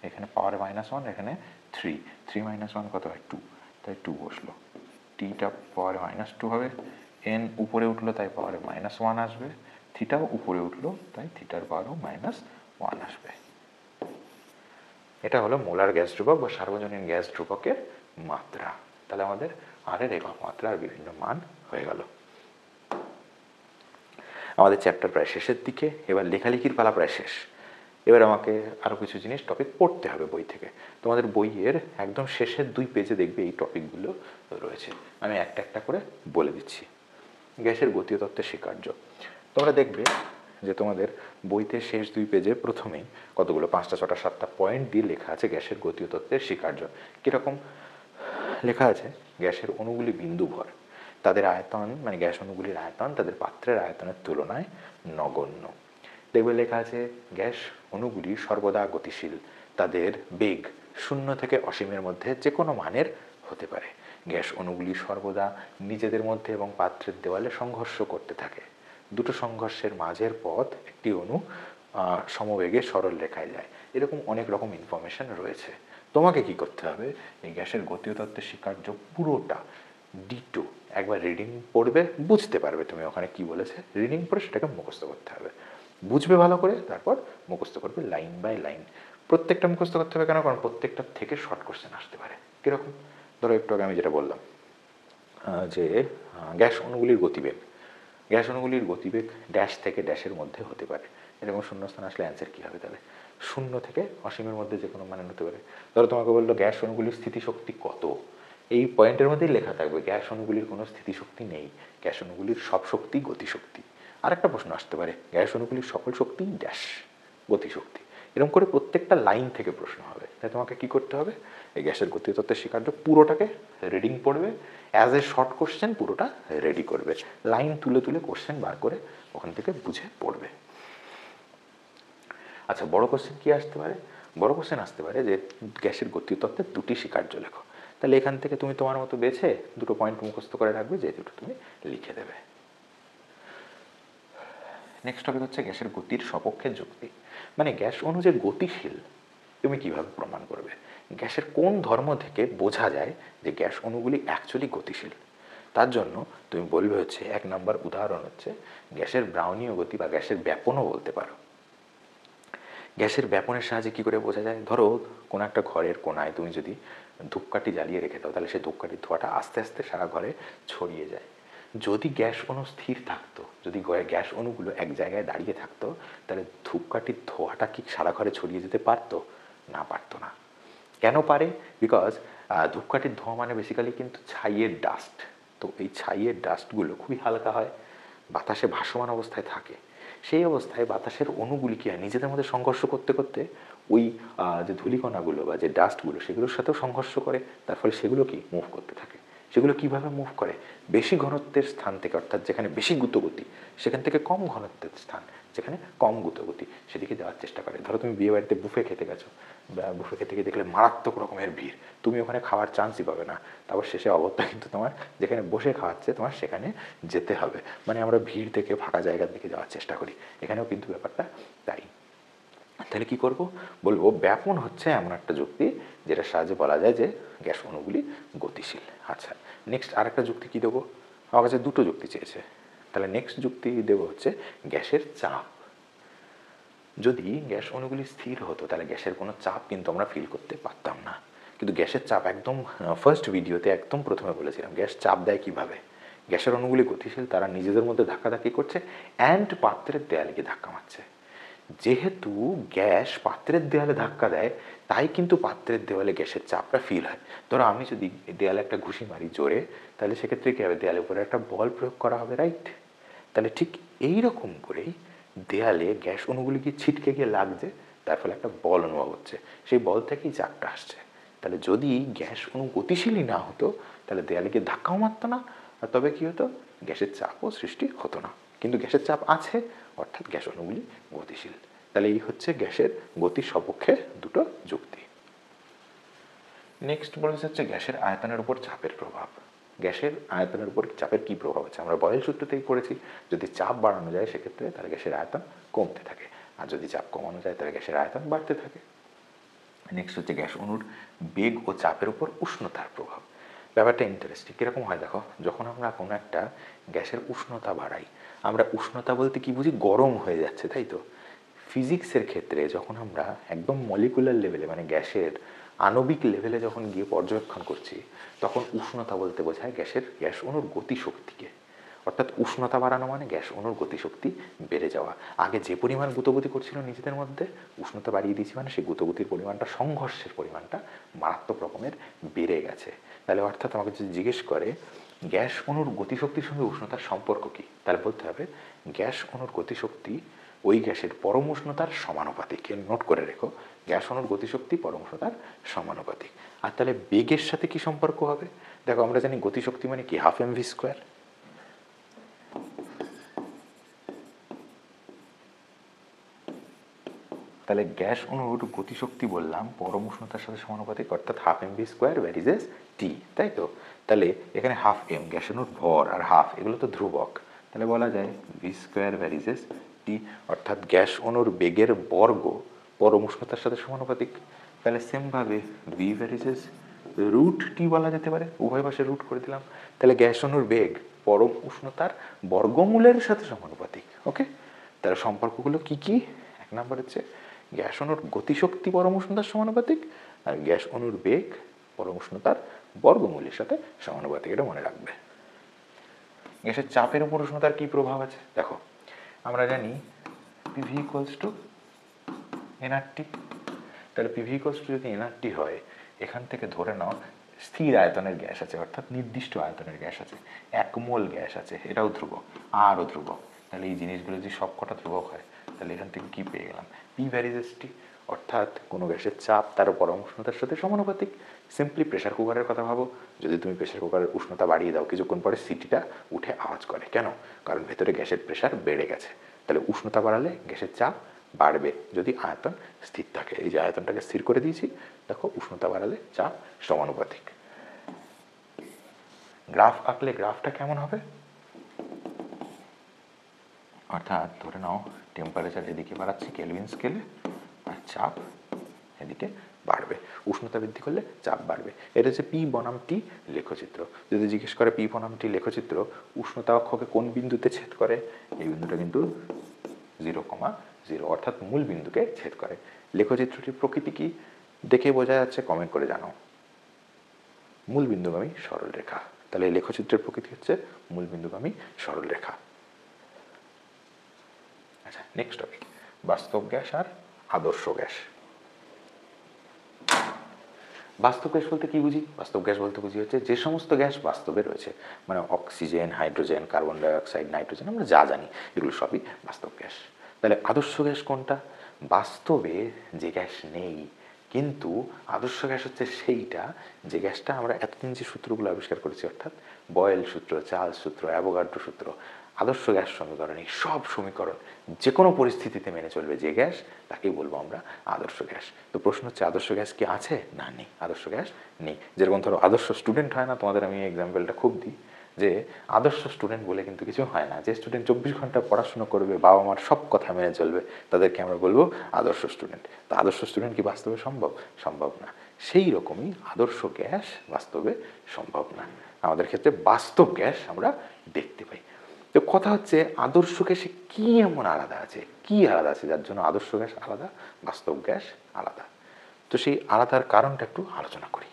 এখানে পাওয়ারে -1, এখানে 3 -1 কত হয়? 2, তাই 2 বসলো। টিটা পাওয়ারে -2 হবে, এন উপরে উঠলো তাই পাওয়ারে -1 আসবে, থিটাও উপরে উঠলো তাই থিটার পাওয়ারও -1 আসবে। এটা হলো মোলার গ্যাস ধ্রুবক বা সার্বজনীন গ্যাস ধ্রুবকের মাত্রা। তাহলে আমাদের আর এর একক মাত্রা আর বিভিন্ন মান হয়ে গেল। আমাদের চ্যাপ্টার প্রায় শেষের দিকে, এবার লেখালেখির পালা প্রায় শেষ। এবার আমাকে আরও কিছু জিনিস টপিক পড়তে হবে বই থেকে। তোমাদের বইয়ের একদম শেষের 2 পেজে দেখবে এই টপিকগুলো রয়েছে। আমি একটা একটা করে বলে দিচ্ছি। গ্যাসের গতীয় তত্ত্বের স্বীকার্য। তোমরা দেখবে যে তোমাদের বইতে শেষ 2 পেজে প্রথমেই কতগুলো 5টা 6টা 7টা পয়েন্ট দিয়ে লেখা আছে গ্যাসের গতীয় তত্ত্বের স্বীকার্য। কীরকম লেখা আছে? গ্যাসের অণুগুলি বিন্দুভর, তাদের আয়তন মানে গ্যাস অণুগুলির আয়তন তাদের পাত্রের আয়তনের তুলনায় নগণ্য। দেখবে লেখা আছে গ্যাস অণুগুলি সর্বদা গতিশীল, তাদের বেগ 0 থেকে অসীমের মধ্যে যে কোনো মানের হতে পারে। গ্যাস অণুগুলি সর্বদা নিজেদের মধ্যে এবং পাত্রের দেওয়ালে সংঘর্ষ করতে থাকে। দুটো সংঘর্ষের মাঝের পথ একটি অণু সমবেগে সরল রেখায় যায়। এরকম অনেক রকম ইনফরমেশন রয়েছে। তোমাকে কি করতে হবে? এই গ্যাসের গতীয় তত্ত্বের স্বীকার্য পুরোটা ডিটো একবার রিডিং পড়বে, বুঝতে পারবে তুমি ওখানে কি বলেছে। রিডিং পড়ে সেটাকে মুখস্থ করতে হবে, বুঝবে ভালো করে, তারপর মুখস্থ করবে লাইন বাই লাইন। প্রত্যেকটা মুখস্থ করতে হবে কেন? কারণ প্রত্যেকটা থেকে শর্ট কোশ্চেন আসতে পারে। কীরকম? ধরো একটু আগে আমি যেটা বললাম যে গ্যাস অণুগুলির গতিবেগ, গ্যাস অণুগুলির গতিবেগ ড্যাশ থেকে ড্যাশের মধ্যে হতে পারে। এরকম শূন্যস্থান আসলে অ্যান্সার কী হবে? তাহলে 0 থেকে অসীমের মধ্যে যে কোনো মানে হতে পারে। ধরো তোমাকে বললো গ্যাস অণুগুলির স্থিতিশক্তি কত, এই পয়েন্টের মধ্যেই লেখা থাকবে গ্যাস অণুগুলির কোনো স্থিতিশক্তি নেই, গ্যাস অণুগুলির সব শক্তি গতিশক্তি। আরেকটা প্রশ্ন আসতে পারে গ্যাস অণুগুলির সকল শক্তি ড্যাশ গতিশক্তি। এরকম করে প্রত্যেকটা লাইন থেকে প্রশ্ন হবে। তাই তোমাকে কি করতে হবে? এই গ্যাসের গতীয় তত্ত্বের স্বীকার্য পুরোটাকে রিডিং পড়বে, অ্যাজ এ শর্ট কোশ্চেন পুরোটা রেডি করবে, লাইন তুলে তুলে কোশ্চেন বার করে ওখান থেকে বুঝে পড়বে। আচ্ছা, বড় কোশ্চেন কি আসতে পারে? বড় কোশ্চেন আসতে পারে যে গ্যাসের গতীয় তত্ত্বের 2টি স্বীকার্য লেখো। তাহলে এখান থেকে তুমি তোমার মতো বেছে 2টো পয়েন্ট মুখস্থ করে রাখবে, যে দুটো তুমি লিখে দেবে। নেক্সট টপিক হচ্ছে গ্যাসের গতির সপক্ষে যুক্তি। মানে গ্যাস অণু যে গতিশীল তুমি কিভাবে প্রমাণ করবে? গ্যাসের কোন ধর্ম থেকে বোঝা যায় যে গ্যাস অণুগুলি অ্যাকচুয়ালি গতিশীল? তার জন্য তুমি বলবে হচ্ছে 1 নম্বর উদাহরণ হচ্ছে গ্যাসের ব্রাউনীয় গতি বা গ্যাসের ব্যাপনও বলতে পারো। গ্যাসের ব্যাপনের সাহায্যে কী করে বোঝা যায়? ধরো কোনো একটা ঘরের কোনায় তুমি যদি ধূপকাঠি জ্বালিয়ে রেখে দাও, তাহলে সেই ধূপকাঠির ধোঁয়াটা আস্তে আস্তে সারা ঘরে ছড়িয়ে যায়। যদি গ্যাস অণু স্থির থাকতো, যদি গ্যাস অণুগুলো এক জায়গায় দাঁড়িয়ে থাকতো, তাহলে ধূপকাঠির ধোঁয়াটা কি সারা ঘরে ছড়িয়ে যেতে পারতো? না, পারতো না। কেন পারে? বিকজ ধূপকাঠির ধোঁয়া মানে বেসিক্যালি কিন্তু ছাইয়ের ডাস্ট। তো এই ছাইয়ের ডাস্টগুলো খুবই হালকা হয়, বাতাসে ভাসমান অবস্থায় থাকে। সেই অবস্থায় বাতাসের অণুগুলি কি হয়? নিজেদের মধ্যে সংঘর্ষ করতে করতে ওই যে ধূলিকণাগুলো বা যে ডাস্টগুলো সেগুলোর সাথেও সংঘর্ষ করে, তার ফলে সেগুলো কি মুভ করতে থাকে। সেগুলো কিভাবে মুভ করে? বেশি ঘনত্বের স্থান থেকে, অর্থাৎ যেখানে বেশি দ্রুতগতি সেখান থেকে কম ঘনত্বের স্থান যেখানে কম দ্রুতগতি সেদিকে যাওয়ার চেষ্টা করে। ধরো তুমি বিয়ে বাড়িতে বুফে খেতে গেছো, বা বুফে খেতে গিয়ে দেখলে মারাত্মক রকমের ভিড়, তুমি ওখানে খাওয়ার চান্সই পাবে না। তারপর শেষে অবস্থা কিন্তু তোমার যেখানে বসে খাওয়াচ্ছে তোমার সেখানে যেতে হবে। মানে আমরা ভিড় থেকে ফাঁকা জায়গার দিকে যাওয়ার চেষ্টা করি, এখানেও কিন্তু ব্যাপারটা তাই। তাহলে কি করব? বলবো ব্যাপন হচ্ছে এমন একটা যুক্তি যেটার সাহায্যে বলা যায় যে গ্যাস অণুগুলি গতিশীল। আচ্ছা, নেক্সট আরেকটা যুক্তি কি দেবো? আমার কাছে দুটো যুক্তি চেয়েছে, তাহলে নেক্সট যুক্তি দেবো হচ্ছে গ্যাসের চাপ। যদি গ্যাস অণুগুলি স্থির হতো তাহলে গ্যাসের কোনো চাপ কিন্তু আমরা ফিল করতে পারতাম না। কিন্তু গ্যাসের চাপ একদম ফার্স্ট ভিডিওতে একদম প্রথমে বলেছিলাম গ্যাস চাপ দেয় কিভাবে। গ্যাসের অণুগুলি গতিশীল, তারা নিজেদের মধ্যে ধাক্কাধাক্কি করছে অ্যান্ড পাত্রের দেয়ালে গিয়ে ধাক্কা মারছে। যেহেতু গ্যাস পাত্রের দেয়ালে ধাক্কা দেয় তাই কিন্তু পাত্রের দেওয়ালে গ্যাসের চাপটা ফিল হয়। ধরো আমি যদি দেয়ালে একটা ঘুষি মারি জোরে, তাহলে সেক্ষেত্রে কী হবে? দেয়ালের উপরে একটা বল প্রয়োগ করা হবে, রাইট? তাহলে ঠিক এই রকম করেই দেয়ালে গ্যাস অণুগুলি কি ছিটকে গিয়ে লাগছে, তার ফলে একটা বল অনুভব হচ্ছে, সেই বল থেকেই চাপটা আসছে। তাহলে যদি গ্যাস অণু গতিশীলই না হতো তাহলে দেয়ালে গিয়ে ধাক্কাও মারতো না, আর তবে কী হতো? গ্যাসের চাপও সৃষ্টি হতো না। কিন্তু গ্যাসের চাপ আছে, অর্থাৎ গ্যাস অণুগুলি গতিশীল। তাহলে এই হচ্ছে গ্যাসের গতির সপক্ষে দুটো যুক্তি। নেক্সট বলেছে হচ্ছে গ্যাসের আয়তনের উপর চাপের প্রভাব। গ্যাসের আয়তনের উপর চাপের কী প্রভাব আছে? আমরা বয়েল সূত্রতেই পড়েছি, যদি চাপ বাড়ানো যায় সেক্ষেত্রে তাহলে গ্যাসের আয়তন কমতে থাকে, আর যদি চাপ কমানো যায় তাহলে গ্যাসের আয়তন বাড়তে থাকে। নেক্সট হচ্ছে গ্যাস অণুর বেগ ও চাপের উপর উষ্ণতার প্রভাব। ব্যাপারটা ইন্টারেস্টিং। কীরকম হয় দেখো, যখন আমরা কোনো একটা গ্যাসের উষ্ণতা বাড়াই, আমরা উষ্ণতা বলতে কি বুঝি? গরম হয়ে যাচ্ছে, তাই তো? ফিজিক্সের ক্ষেত্রে যখন আমরা একদম মলিকুলার লেভেলে মানে গ্যাসের আণবিক লেভেলে যখন গিয়ে পর্যবেক্ষণ করছি, তখন উষ্ণতা বলতে বোঝায় গ্যাস অণুর গতিশক্তিকে। অর্থাৎ উষ্ণতা বাড়ানো মানে গ্যাস অণুর গতিশক্তি বেড়ে যাওয়া। আগে যে পরিমাণ গুতগতি করছিল নিজেদের মধ্যে, উষ্ণতা বাড়িয়ে দিয়েছি মানে সেই গুতগতির পরিমাণটা, সংঘর্ষের পরিমাণটা মারাত্মক রকমের বেড়ে গেছে। তাহলে অর্থাৎ আমাকে যদি জিজ্ঞেস করে গ্যাস অণুর গতিশক্তির সঙ্গে উষ্ণতার সম্পর্ক কী, তাহলে বলতে হবে গ্যাস অণুর গতিশক্তি ওই গ্যাসের পরম উষ্ণতার সমানুপাতিক। নোট করে রেখো, গ্যাস অণুর গতিশক্তি পরম উষ্ণতার সমানুপাতিক। আর তাহলে বেগের সাথে কি সম্পর্ক হবে? দেখো আমরা জানি গতিশক্তি মানে কি, হাফ এমভি স্কোয়ার। তাহলে গ্যাস অণুর গতিশক্তি বললাম পরম উষ্ণতার সাথে সমানুপাতিক, অর্থাৎ হাফ এমভি স্কোয়ার ভ্যারিজেস টি, তাই তো? তাহলে এখানে হাফ এম গ্যাস অণুর ভর আর হাফ এগুলো তো ধ্রুবক, তাহলে বলা যায় ভি স্কোয়ার ভ্যারিজেস টি, অর্থাৎ গ্যাস অণুর বেগের বর্গ পরম উষ্ণতার সাথে সমানুপাতিক। তাহলে সেমভাবে ভি ভ্যারিজেস রুট টি বলা যেতে পারে, উভয় পাশে রুট করে দিলাম। তাহলে গ্যাস অণুর বেগ পরম উষ্ণতার বর্গমূলের সাথে সমানুপাতিক। ওকে, তাহলে সম্পর্কগুলো কি কি? এক নম্বর হচ্ছে গ্যাস অণুর গতিশক্তি পরম উষ্ণতার সমানুপাতিক, আর গ্যাস অণুর বেগ পরম উষ্ণতার বর্গমূলের সাথে সমানুপাতিক, এটা মনে রাখবে। গ্যাসের চাপের উপর উষ্ণতার কি প্রভাব আছে দেখো, আমরা জানি পিভি ইকুয়ালস টু এনআরটি। তাহলে পিভি ইকুয়ালস টু যদি এনআরটি হয়, এখান থেকে ধরে নাও স্থির আয়তনের গ্যাস আছে, অর্থাৎ নির্দিষ্ট আয়তনের গ্যাস আছে, 1 মোল গ্যাস আছে, এটাও ধ্রুবক আরও ধ্রুবক। তাহলে এই জিনিসগুলো যদি সবকটা ধ্রুবক হয় তাহলে এখান থেকে কি পেয়ে গেলাম? পি ভ্যারিজেস টি, অর্থাৎ কোনো গ্যাসের চাপ তার পরম উষ্ণতার সাথে সমানুপাতিক। সিম্পলি প্রেশার কুকারের কথা ভাবো, যদি তুমি প্রেশার কুকারের উষ্ণতা বাড়িয়ে দাও কিছুক্ষণ পরে সিটিটা উঠে আওয়াজ করে, কেন? কারণ ভেতরে গ্যাসের প্রেশার বেড়ে গেছে। তাহলে উষ্ণতা বাড়ালে গ্যাসের চাপ বাড়বে যদি আয়তন স্থির থাকে। এই যে আয়তনটাকে স্থির করে দিয়েছি, দেখো উষ্ণতা বাড়ালে চাপ সমানুপাতিক। গ্রাফ আঁকলে গ্রাফটা কেমন হবে? অর্থাৎ ধরে নাও টেম্পারেচার এদিকে বাড়াচ্ছি কেলভিন স্কেলে, আর চাপ এদিকে বাড়বে, উষ্ণতা বৃদ্ধি করলে চাপ বাড়বে। এটা হচ্ছে পি বনাম টি লেখচিত্র। যদি জিজ্ঞেস করে পি বনাম টি লেখচিত্র উষ্ণতা অক্ষকে কোন বিন্দুতে ছেদ করে, এই বিন্দুটা কিন্তু 0,0, অর্থাৎ মূল বিন্দুকে ছেদ করে। লেখচিত্রটির প্রকৃতি কি দেখে বোঝা যাচ্ছে? কমেন্ট করে জানাও। মূল বিন্দুগামী সরল রেখা। তাহলে এই লেখচিত্রের প্রকৃতি হচ্ছে মূল বিন্দুগামী সরল রেখা। আচ্ছা, নেক্সট টপিক বাস্তব গ্যাস আর আদর্শ গ্যাস। বাস্তব গ্যাস বলতে কি বুঝি? বাস্তব গ্যাস বলতে বুঝি হচ্ছে যে সমস্ত গ্যাস বাস্তবে রয়েছে, মানে oxygen, hydrogen, carbon dioxide, nitrogen, আমরা যা জানি এগুলো সবই বাস্তব গ্যাস। তাহলে আদর্শ গ্যাস কোনটা? বাস্তবে যে গ্যাস নেই কিন্তু আদর্শ গ্যাস হচ্ছে সেইটা যে গ্যাসটা আমরা এতদিন যে সূত্রগুলো আবিষ্কার করেছি, অর্থাৎ বয়েল সূত্র, চার্লস সূত্র, অ্যাভোগাড্রো সূত্র, আদর্শ গ্যাস সমীকরণ, এই সব সমীকরণ যে কোনো পরিস্থিতিতে মেনে চলবে যে গ্যাস, তাকেই বলবো আমরা আদর্শ গ্যাস। তো প্রশ্ন হচ্ছে আদর্শ গ্যাস কি আছে? না, নেই, আদর্শ গ্যাস নেই। যেরকম ধরো আদর্শ স্টুডেন্ট হয় না, তোমাদের আমি এক্সাম্পলটা খুব দিই যে আদর্শ স্টুডেন্ট বলে কিন্তু কিছু হয় না। যে স্টুডেন্ট 24 ঘন্টা পড়াশোনা করবে, বাবা মার সব কথা মেনে চলবে, তাদেরকে আমরা বলবো আদর্শ স্টুডেন্ট। তো আদর্শ স্টুডেন্ট কি বাস্তবে সম্ভব? সম্ভব না। সেই রকমই আদর্শ গ্যাস বাস্তবে সম্ভব না। আমাদের ক্ষেত্রে বাস্তব গ্যাস আমরা দেখতে পাই। তো কথা হচ্ছে আদর্শ গ্যাসে কি এমন আলাদা আছে, কি আলাদা আছে যার জন্য আদর্শ গ্যাস আলাদা, বাস্তব গ্যাস আলাদা? তো সেই আলাদার কারণটা একটু আলোচনা করি।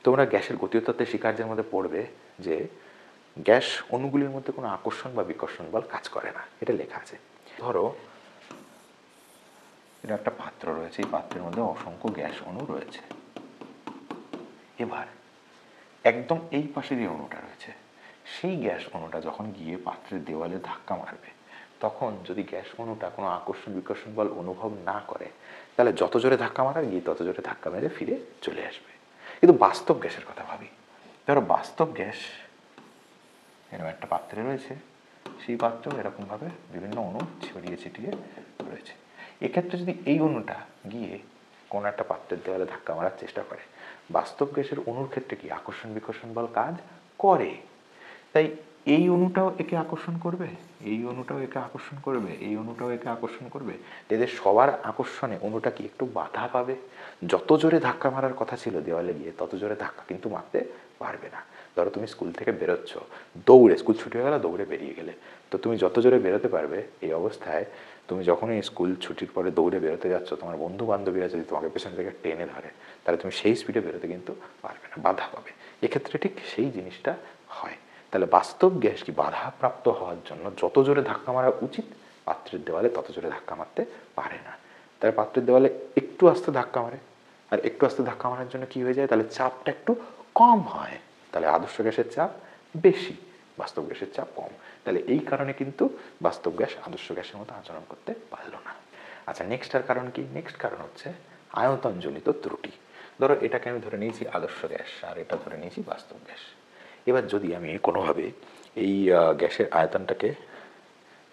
তোমরা গ্যাসের গতীয় তত্ত্বের শিকার্যের মধ্যে পড়বে যে গ্যাস অণুগুলির মধ্যে কোনো আকর্ষণ বা বিকর্ষণ বল কাজ করে না, এটা লেখা আছে। ধরো এটা একটা পাত্র রয়েছে, এই পাত্রের মধ্যে অসংখ্য গ্যাস অণু রয়েছে। এবার একদম এই পাশে যে অণুটা রয়েছে, সেই গ্যাস অণুটা যখন গিয়ে পাত্রের দেওয়ালে ধাক্কা মারবে, তখন যদি গ্যাস অণুটা কোনো আকর্ষণ বিকর্ষণ বল অনুভব না করে, তাহলে যত জোরে ধাক্কা মারা গিয়ে তত জোরে ধাক্কা মেরে ফিরে চলে আসবে। কিন্তু বাস্তব গ্যাসের কথা ভাবি। ধরো বাস্তব গ্যাস এরকম একটা পাত্রে রয়েছে, সেই পাত্রেও এরকমভাবে বিভিন্ন অণু ছড়িয়ে ছিটিয়ে রয়েছে। এক্ষেত্রে যদি এই অণুটা গিয়ে কোনো একটা পাত্রের দেওয়ালে ধাক্কা মারার চেষ্টা করে, বাস্তব গ্যাসের অণুর ক্ষেত্রে কি আকর্ষণ বিকর্ষণ বল কাজ করে? তাই এই অণুটাও একে আকর্ষণ করবে, এই অণুটাও একে আকর্ষণ করবে, এই অণুটাও একে আকর্ষণ করবে। এদের সবার আকর্ষণে অণুটা কি একটু বাধা পাবে। যত জোরে ধাক্কা মারার কথা ছিল দেওয়ালে গিয়ে, তত জোরে ধাক্কা কিন্তু মারতে পারবে না। ধরো তুমি স্কুল থেকে বেরোচ্ছ, দৌড়ে, স্কুল ছুটি হয়ে গেল, দৌড়ে বেরিয়ে গেলে, তো তুমি যত জোরে বেরোতে পারবে, এই অবস্থায় তুমি যখনই স্কুল ছুটির পরে দৌড়ে বেরোতে যাচ্ছ, তোমার বন্ধু বান্ধবীরা যদি তোমাকে পেছন থেকে টেনে ধরে, তাহলে তুমি সেই স্পিডে বেরোতে কিন্তু পারবে না, বাধা পাবে। এক্ষেত্রে ঠিক সেই জিনিসটা হয়। তাহলে বাস্তব গ্যাস কি বাধাপ্রাপ্ত হওয়ার জন্য যত জোরে ধাক্কা মারা উচিত পাত্রের দেওয়ালে, তত জোরে ধাক্কা মারতে পারে না। তাহলে পাত্রের দেওয়ালে একটু আস্তে ধাক্কা মারে, আর একটু আস্তে ধাক্কা মারার জন্য কি হয়ে যায়, তাহলে চাপটা একটু কম হয়। তাহলে আদর্শ গ্যাসের চাপ বেশি, বাস্তব গ্যাসের চাপ কম। তাহলে এই কারণে কিন্তু বাস্তব গ্যাস আদর্শ গ্যাসের মতো আচরণ করতে পারলো না। আচ্ছা, নেক্সট আর কারণ কি? নেক্সট কারণ হচ্ছে আয়তনজনিত ত্রুটি। ধরো এটাকে আমি ধরে নিয়েছি আদর্শ গ্যাস, আর এটা ধরে নিয়েছি বাস্তব গ্যাস। এবার যদি আমি কোনোভাবে এই গ্যাসের আয়তনটাকে,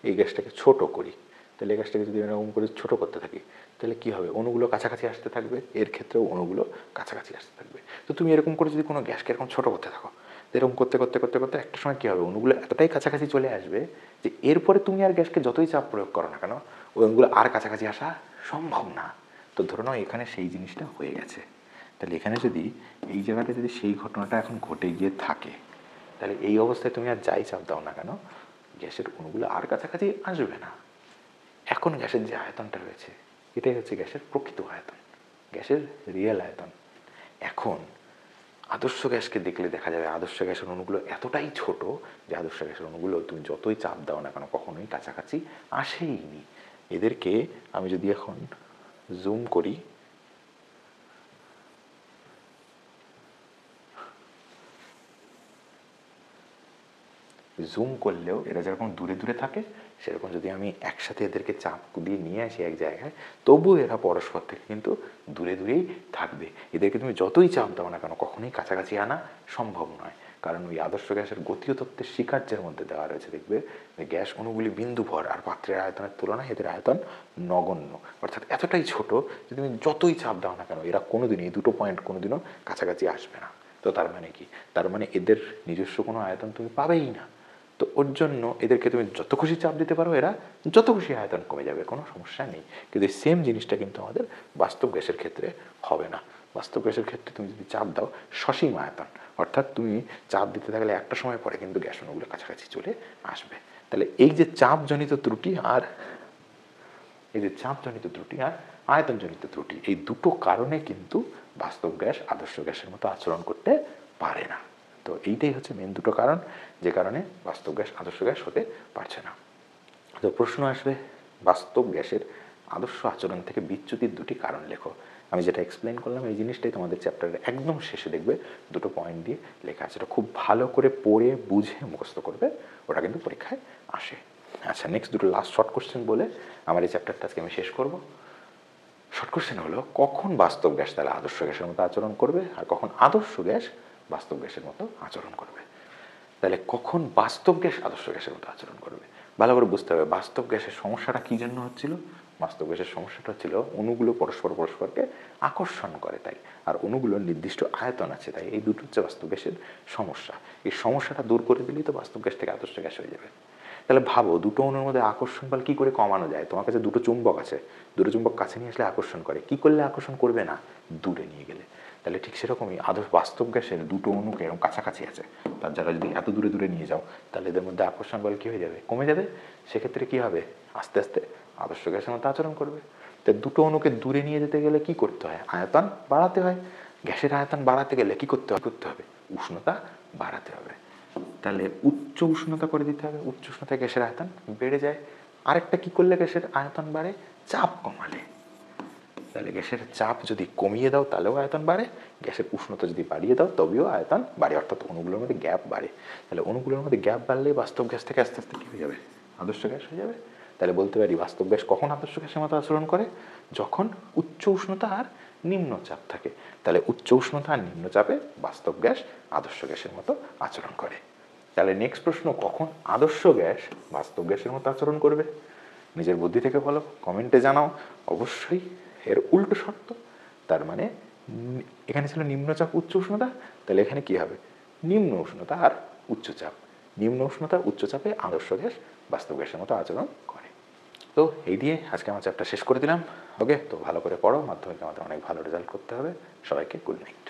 এই গ্যাসটাকে ছোট করি, তাহলে এই গ্যাসটাকে যদি এরকম করে ছোট করতে থাকি, তাহলে কী হবে, অণুগুলো কাছাকাছি আসতে থাকবে, এর ক্ষেত্রেও অণুগুলো কাছাকাছি আসতে থাকবে। তো তুমি এরকম করে যদি কোনো গ্যাসকে এরকম ছোট করতে থাকো, এরকম করতে করতে করতে করতে একটা সময় কী হবে, অণুগুলো এতটাই কাছাকাছি চলে আসবে যে এরপরে তুমি আর গ্যাসকে যতই চাপ প্রয়োগ করো না কেন, ওই অণুগুলো আর কাছাকাছি আসা সম্ভব না। তো ধরে নাও এখানে সেই জিনিসটা হয়ে গেছে। তাহলে এখানে যদি এই জায়গাটা যদি সেই ঘটনাটা এখন ঘটে গিয়ে থাকে, তাহলে এই অবস্থায় তুমি আর যাই চাপ দাও না কেন, গ্যাসের অণুগুলো আর কাছাকাছি আসবে না। এখন গ্যাসের যে আয়তনটা রয়েছে, এটাই হচ্ছে গ্যাসের প্রকৃত আয়তন, গ্যাসের রিয়েল আয়তন। এখন আদর্শ গ্যাসকে দেখলে দেখা যাবে আদর্শ গ্যাসের অণুগুলো এতটাই ছোট যে আদর্শ গ্যাসের অণুগুলো তুমি যতই চাপ দাও না কেন কখনোই কাছাকাছি আসেইনি। এদেরকে আমি যদি এখন জুম করি, জুম করলেও এরা যেরকম দূরে দূরে থাকে, সেরকম যদি আমি একসাথে এদেরকে চাপ দিয়ে নিয়ে আসি এক জায়গায়, তবুও এরা পরস্পর থেকে কিন্তু দূরে দূরেই থাকবে। এদেরকে তুমি যতই চাপ দাও না কেন কখনোই কাছাকাছি আনা সম্ভব নয়। কারণ ওই আদর্শ গ্যাসের গতীয় তত্ত্বের শিকার্যের মধ্যে দেওয়া রয়েছে, দেখবে যে গ্যাস অণুগুলি বিন্দু ভর, আর পাত্রের আয়তনের তুলনায় এদের আয়তন নগণ্য। অর্থাৎ এতটাই ছোট যে তুমি যতই চাপ দাও না কেন এরা কোনোদিনই, এই দুটো পয়েন্ট কোনোদিনও কাছাকাছি আসবে না। তো তার মানে কি? তার মানে এদের নিজস্ব কোনো আয়তন তুমি পাবেই না। তো ওর জন্য এদেরকে তুমি যত খুশি চাপ দিতে পারো, এরা যত খুশি আয়তন কমে যাবে, কোনো সমস্যা নেই। কিন্তু এই সেম জিনিসটা কিন্তু আমাদের বাস্তব গ্যাসের ক্ষেত্রে হবে না। বাস্তব গ্যাসের ক্ষেত্রে তুমি যদি চাপ দাও সসীম আয়তন, অর্থাৎ তুমি চাপ দিতে থাকলে একটা সময় পরে কিন্তু গ্যাস অণুগুলো কাছাকাছি চলে আসবে। তাহলে এই যে চাপজনিত ত্রুটি আর আয়তনজনিত ত্রুটি, এই দুটো কারণে কিন্তু বাস্তব গ্যাস আদর্শ গ্যাসের মতো আচরণ করতে পারে না। তো এইটাই হচ্ছে মেন দুটো কারণ, যে কারণে বাস্তব গ্যাস আদর্শ গ্যাস হতে পারছে না। তো প্রশ্ন আসবে, বাস্তব গ্যাসের আদর্শ আচরণ থেকে বিচ্যুতির দুটি কারণ লেখো। আমি যেটা এক্সপ্লেন করলাম এই জিনিসটাই তোমাদের চ্যাপ্টারের একদম শেষে দেখবে দুটো পয়েন্ট দিয়ে লেখা আছে। এটা খুব ভালো করে পড়ে বুঝে মুখস্থ করবে, ওটা কিন্তু পরীক্ষায় আসে। আচ্ছা, নেক্সট দুটো লাস্ট শর্ট কোশ্চেন বলে আমার এই চ্যাপ্টারটা আজকে আমি শেষ করব। শর্ট কোশ্চেন হলো, কখন বাস্তব গ্যাস তাহলে আদর্শ গ্যাসের মতো আচরণ করবে আর কখন আদর্শ গ্যাস বাস্তব গ্যাসের মতো আচরণ করবে। তাহলে কখন বাস্তব গ্যাস আদর্শ গ্যাসের মতো আচরণ করবে, ভালো করে বুঝতে হবে। বাস্তব গ্যাসের সমস্যাটা কী জন্য হচ্ছিল? বাস্তব গ্যাসের সমস্যাটা হচ্ছিল অণুগুলো পরস্পরকে আকর্ষণ করে তাই, আর অণুগুলোর নির্দিষ্ট আয়তন আছে তাই। এই দুটো হচ্ছে বাস্তব গ্যাসের সমস্যা। এই সমস্যাটা দূর করে দিলেই তো বাস্তব গ্যাস থেকে আদর্শ গ্যাস হয়ে যাবে। তাহলে ভাবো, দুটো অণুর মধ্যে আকর্ষণ বল কী করে কমানো যায়? তোমার কাছে দুটো চুম্বক আছে, দুটো চুম্বক কাছে নিয়ে আসলে আকর্ষণ করে, কী করলে আকর্ষণ করবে না? দূরে নিয়ে গেলে। তাহলে ঠিক সেরকমই আদর্শ বাস্তব গ্যাসের দুটো অণুকে এরকম কাছাকাছি আছে, তার যারা যদি এত দূরে দূরে নিয়ে যাও তাহলে এদের মধ্যে আকর্ষণ বল কী হয়ে যাবে? কমে যাবে। সেক্ষেত্রে কী হবে? আস্তে আস্তে আদর্শ গ্যাসের মতো আচরণ করবে। তো দুটো অণুকে দূরে নিয়ে যেতে গেলে কী করতে হয়? আয়তন বাড়াতে হয়। গ্যাসের আয়তন বাড়াতে গেলে কী করতে হবে? উষ্ণতা বাড়াতে হবে। তাহলে উচ্চ উষ্ণতা করে দিতে হবে, উচ্চ উষ্ণতায় গ্যাসের আয়তন বেড়ে যায়। আরেকটা কী করলে গ্যাসের আয়তন বাড়ে? চাপ কমালে। তাহলে গ্যাসের চাপ যদি কমিয়ে দাও তাহলেও আয়তন বাড়ে, গ্যাসের উষ্ণতা যদি বাড়িয়ে দাও তবেও আয়তন বাড়ে, অর্থাৎ অণুগুলোর মধ্যে গ্যাপ বাড়ে। তাহলে অণুগুলোর মধ্যে গ্যাপ বাড়লে বাস্তব গ্যাস থেকে আস্তে আস্তে কী হয়ে যাবে? আদর্শ গ্যাস হয়ে যাবে। তাহলে বলতে পারি বাস্তব গ্যাস কখন আদর্শ গ্যাসের মতো আচরণ করে? যখন উচ্চ উষ্ণতা আর নিম্নচাপ থাকে। তাহলে উচ্চ উষ্ণতা আর নিম্নচাপে বাস্তব গ্যাস আদর্শ গ্যাসের মতো আচরণ করে। তাহলে নেক্সট প্রশ্ন, কখন আদর্শ গ্যাস বাস্তব গ্যাসের মতো আচরণ করবে? নিজের বুদ্ধি থেকে বলো, কমেন্টে জানাও। অবশ্যই এর উল্টো শর্ত, তার মানে এখানে ছিল নিম্নচাপ উচ্চ উষ্ণতা, তাহলে এখানে কি হবে? নিম্ন উষ্ণতা আর উচ্চচাপ। নিম্ন উষ্ণতা উচ্চচাপে আদর্শ গ্যাস বাস্তব গ্যাসের মতো আচরণ করে। তো এই দিয়ে আজকে আমার চ্যাপ্টার শেষ করে দিলাম। ওকে, তো ভালো করে পড়ো, মাধ্যমিকে আমাদের অনেক ভালো রেজাল্ট করতে হবে। সবাইকে গুড নাইট।